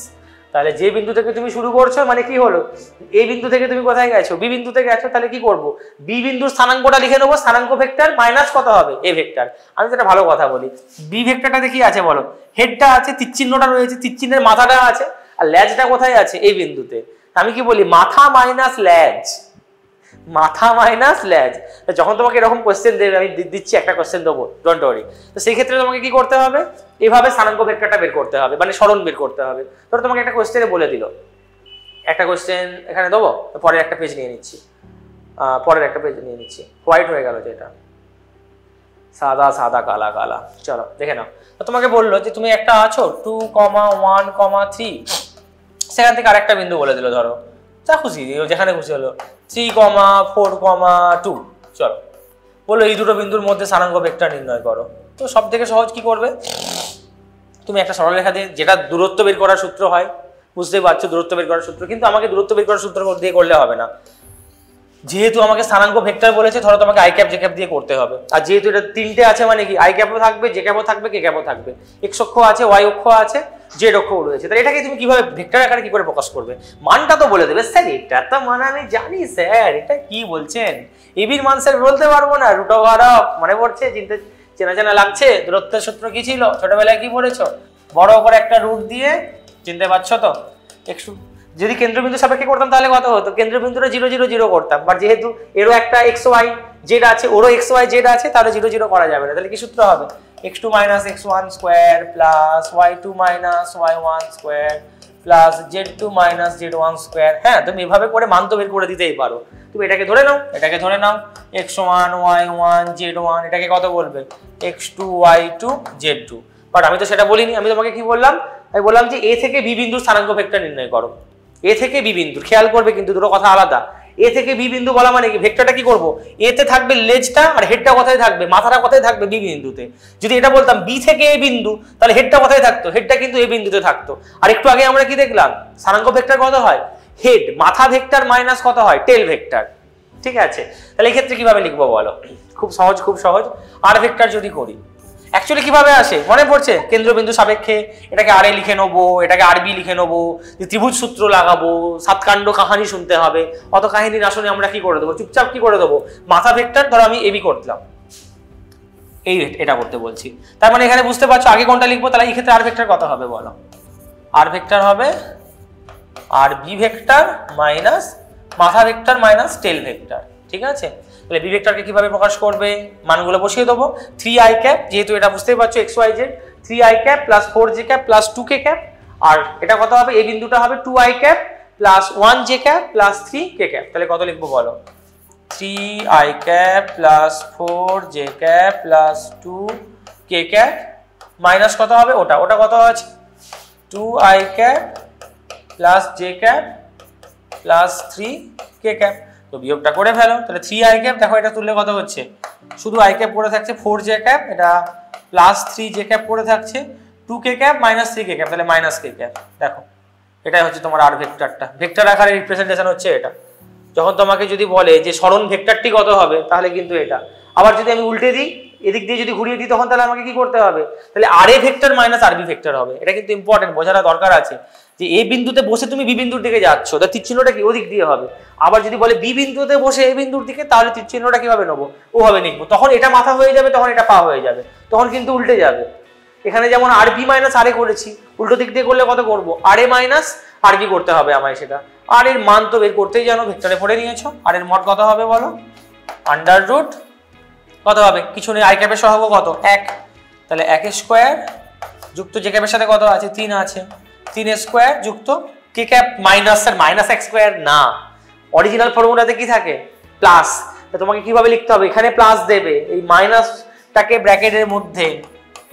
তাহলে যে বিন্দু থেকে তুমি শুরু করছো মানে কি হলো, এই বিন্দু থেকে তুমি কোথায় গেছো, বি বিন্দুতে গেছো, তাহলে কি করব, বি বিন্দুর স্থানাঙ্কটা লিখে নেবো, স্থানাঙ্ক ভেক্টর মাইনাস কত হবে, এ ভেক্টর। আমি যেটা ভালো কথা বলি, বি ভেক্টরটাতে কি আছে বলো, হেডটা আছে, তীরচিহ্নটা রয়েছে, তীরচিহ্নের মাথাটা আছে, আর ল্যাজটা কোথায় আছে, এই বিন্দুতে। আমি কি বলি, মাথা মাইনাস ল্যাজ, মাথা মাইনাস লেজ। যখন তোমাকে এরকম কোশ্চেন দেবে, আমি দিচ্ছি একটা কোশ্চেন দেবো, ডোন্ট ওয়ারি, তো সেই ক্ষেত্রে তোমাকে কি করতে হবে, এভাবে স্থানাঙ্ক ভেক্টরটা বের করতে হবে, মানে সরণ বের করতে হবে। ধরো তোমাকে একটা কোশ্চেনে বলে দিল, একটা কোশ্চেন এখানে দেবো, পরের একটা পেজ নিয়ে নিচ্ছি, হোয়াইট হয়ে গেল, যেটা সাদা সাদা কালা কালা। চলো দেখে নাও, তো তোমাকে বললো যে তুমি একটা আছো 2, 1, 3, সেখান থেকে আরেকটা বিন্দু বলে দিল, ধরো যা খুশি যেখানে খুশি হলো 3, 4, 2। চলো বললো এই দুটো বিন্দুর মধ্যে স্থানাঙ্ক ভেক্টর নির্ণয় করো। তো সব থেকে সহজ কি করবে, তুমি একটা সরলরেখা দিয়ে, যেটা দূরত্ব বের করার সূত্র হয়, বুঝতেই পারছো দূরত্ব বের করার সূত্র, কিন্তু আমাকে দূরত্ব বের করার সূত্র দিয়ে করলে হবে না, যেহেতু আমাকে স্থানাঙ্ক ভেক্টর বলেছে, ধরো তোমাকে আই ক্যাপ জে ক্যাপ দিয়ে করতে হবে। আর যেহেতু এটা তিনটে আছে, মানে কি আই ক্যাপও থাকবে, জে ক্যাপও থাকবে, কে ক্যাপও থাকবে, এক্স অক্ষ আছে, ওয়াই অক্ষ আছে, জেড অক্ষও রয়েছে। তাহলে এটাকে তুমি কিভাবে ভেক্টর আকারে কি করে প্রকাশ করবে, মানটা তো বলে দেবে। স্যার এটা তো মান আমি জানি স্যার, এটা কি বলছেন, এবির মান স্যার বলতে পারবো না, রুট ওভার অফ, মনে পড়ছে, চেনা চেনা লাগছে, দূরত্বের সূত্র কি ছিল, ছোটবেলায় কি পড়েছো, বড় করে একটা রুট দিয়ে, চিনতে পারছো তো। একটু যদি কেন্দ্রবিন্দু সাপেক্ষে করতাম তাহলে কত হতো, কেন্দ্রবিন্দুটা 0, 0, 0 করতাম, বাট যেহেতু এরও একটা এক্স ওয়াই জেড আছে, ওরও এক্স ওয়াই জেড আছে, তাহলে 0, 0 করা যাবে না। তাহলে কি সূত্র হবে, x2 - x1 square plus y2 - y1 square plus z2 - z1 square. হ্যাঁ, তুমি এভাবে করে মান তো বের করে দিতেই পারো। তুমি এটাকে ধরে নাও, x1 y1 z1, এটাকে কত বলবে, x2 y2 z2। বাট আমি তো সেটা বলিনি, আমি তোমাকে কি বললাম, আমি বললাম যে এ থেকে বি বিন্দুর স্থানাঙ্ক ভেক্টর নির্ণয় করো। এ থেকে বি বিন্দু, খেয়াল করবে কিন্তু দুটো কথা আলাদা। এ থেকে বি বিন্দু বলা মানে কি, ভেক্টরটা কি করব, এ তে থাকবে লেজটা, আর হেডটা কোথায় থাকবে, মাথাটা কোথায় থাকবে, বি বিন্দুতে। যদি এটা বলতাম বি থেকে এ বিন্দু, তাহলে হেডটা কোথায় থাকতো, হেডটা কিন্তু এ বিন্দুতে থাকতো। আর একটু আগে আমরা কি দেখলাম, স্থানাঙ্ক ভেক্টর কত হয়, হেড, মাথা ভেক্টর মাইনাস কত হয়, টেল ভেক্টর। ঠিক আছে, তাহলে এই ক্ষেত্রে কিভাবে লিখবো বলো, খুব সহজ। আর ভেক্টর যদি করি, অ্যাকচুয়ালি কিভাবে আসে মনে পড়ছে, কেন্দ্রবিন্দু সাপেক্ষে, এটাকে আর এ লিখে নেবো, এটাকে আর বি লিখে নেবো, ত্রিভুজ সূত্র লাগাবো, সাতকাণ্ড কাহিনী শুনতে হবে, অত কাহিনী না শুনে আমরা কি করে দেবো, চুপচাপ কি করে দেবো, মাথা ভেক্টর, ধরো আমি এবি করলাম, এটা করতে বলছি। তার মানে এখানে বুঝতে পারছো আগে কোনটা লিখবো, তাহলে এই ক্ষেত্রে আর ভেক্টর কত হবে বলো, আর ভেক্টর হবে আর বি ভেক্টর মাইনাস মাথা ভেক্টর মাইনাস টেল ভেক্টর। ঠিক আছে, তাহলে বি ভেক্টরকে কিভাবে প্রকাশ করবে, মানগুলো বসিয়ে দেবো, 3i ক্যাপ, যেহেতু এটা বুঝতেই পারছো x y z, 3i cap plus 4j cap plus 2k cap, আর এটা কত হবে, এই বিন্দুটা হবে 2i cap plus 1j cap plus 3k cap. তাহলে কত লিখবো বলো, 3i cap plus 4j cap plus 2k cap minus কত হবে, ওটা কত আছে, 2i cap plus j cap plus 3k cap. তো বিয়োগটা করে ফেলো, তাহলে 3i ক্যাপ, দেখো এটা তুললে কত হচ্ছে, শুধু i ক্যাপ পড়ে থাকছে, 4j ক্যাপ, এটা প্লাস 3j ক্যাপ পড়ে থাকছে, 2k cap minus 3k cap, তাহলে মাইনাস k ক্যাপ। দেখো এটাই হচ্ছে তোমার আর ভেক্টরটা, ভেক্টর আকারে রিপ্রেজেন্টেশন হচ্ছে এটা। যখন তোমাকে যদি বলে যে সরণ ভেক্টরটি কত হবে, তাহলে কিন্তু এটা। আবার যদি আমি উল্টে দিই, এদিক দিয়ে যদি ঘুরিয়ে দিই, তখন তাহলে আমাকে কি করতে হবে, তাহলে r a vector minus r b vector হবে। এটা কিন্তু ইম্পর্টেন্ট, বোঝাটা দরকার আছে, যে এ বিন্দুতে বসে তুমি বি বিন্দুর দিকে যাচ্ছ, তার তীর চিহ্নটা কি ওদিক দিয়ে হবে। আবার যদি বলে বি বিন্দুতে বসে এ বিন্দুর দিকে, তাহলে তীর চিহ্নটা কিভাবে নেবো, ওভাবে লিখবো। তখন এটা মাথা হয়ে যাবে, তখন এটা পা হয়ে যাবে, তখন কিন্তু উল্টে যাবে। এখানে যেমন আর বি মাইনাস আর এ করেছি, উল্টো দিক দিয়ে করলে কত করবো, আর এ মাইনাস আর বি করতে হবে আমায়, সেটা আর এর মান তো বের করতেই জানো, ভেক্টরে পড়ে নিয়েছো। আর এর মড কত হবে বলো, আন্ডার রুট কত হবে, কিছু নেই, আই ক্যাপের সহগ কত, 1, তাহলে 1 স্কোয়ার যুক্ত জে ক্যাপের সাথে কত আছে, 3 আছে, 3 স্কোয়ার যুক্ত কে ক্যাপ মাইনাস, আর মাইনাস এক স্কোয়ার না, অরিজিনাল ফর্মুলাতে কি থাকে, প্লাস। তোমাকে কিভাবে লিখতে হবে, এখানে প্লাস দেবে, এই মাইনাসটাকে ব্র্যাকেটের মধ্যে,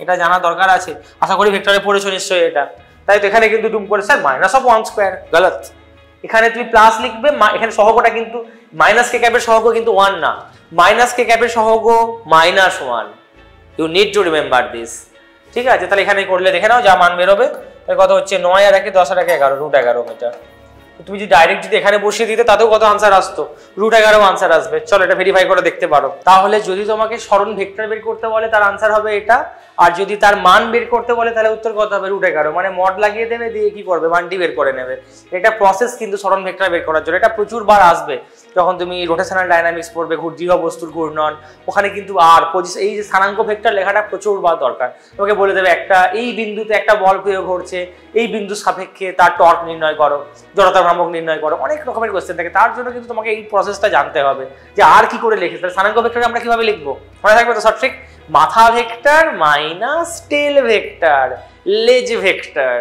এটা জানা দরকার আছে, আশা করি ভেক্টরে পড়েছো নিশ্চয়ই এটা। তাই তো এখানে কিন্তু ডুম করে স্যার মাইনাস অফ 1 স্কোয়ার, গলত। এখানে তুমি প্লাস লিখবে, এখানে সহগটা কিন্তু মাইনাস কে ক্যাপের সহগ কিন্তু 1 না, মাইনাস কে ক্যাপের সহগ -1, you need to remember this. ঠিক আছে, তাহলে এখানে করলে দেখে নাও যা মান বেরোবে। তাহলে কত হচ্ছে, 9 আর 1 10 আর 1 11, রুট 11 মিটার। তুমি যদি ডাইরেক্ট যদি এখানে বসিয়ে দিতে, তাতেও কত আনসার আসতো, রুট 11 আনসার আসবে। চলো এটা ভেরিফাই করে দেখতে পারো। তাহলে যদি তোমাকে সরণ ভেক্টর বের করতে বলে, তার আনসার হবে এটা, আর যদি তার মান বের করতে বলে, তাহলে উত্তর কত হবে, রুট 11। মানে মড লাগিয়ে দেবে, দিয়ে কি করবে, মানটি বের করে নেবে। এটা প্রসেস কিন্তু সরণ ভেক্টর বের করার জন্য, এটা প্রচুর বার আসবে যখন তুমি রোটেশনাল ডায়নামিক্স পড়বে, দৃঢ় বস্তুর ঘূর্ণন, ওখানে কিন্তু আর এই যে স্থানাঙ্ক ভেক্টর লেখাটা প্রচুর বার দরকার। তোমাকে বলে দেবে একটা এই বিন্দুতে একটা বল প্রয়োগ হচ্ছে, এই বিন্দুর সাপেক্ষে তার টর্ক নির্ণয় করো, জড়তার ভ্রামক নির্ণয় করো, অনেক রকমের কোশ্চেন থাকে। তার জন্য কিন্তু তোমাকে এই প্রসেসটা জানতে হবে যে আর কি করে লিখি। তাহলে স্থানাঙ্ক ভেক্টর আমরা কিভাবে লিখবো, মনে থাকবে তো সঠিক? মাথা ভেক্টর মাইনাস টেল ভেক্টর, লেজ ভেক্টর।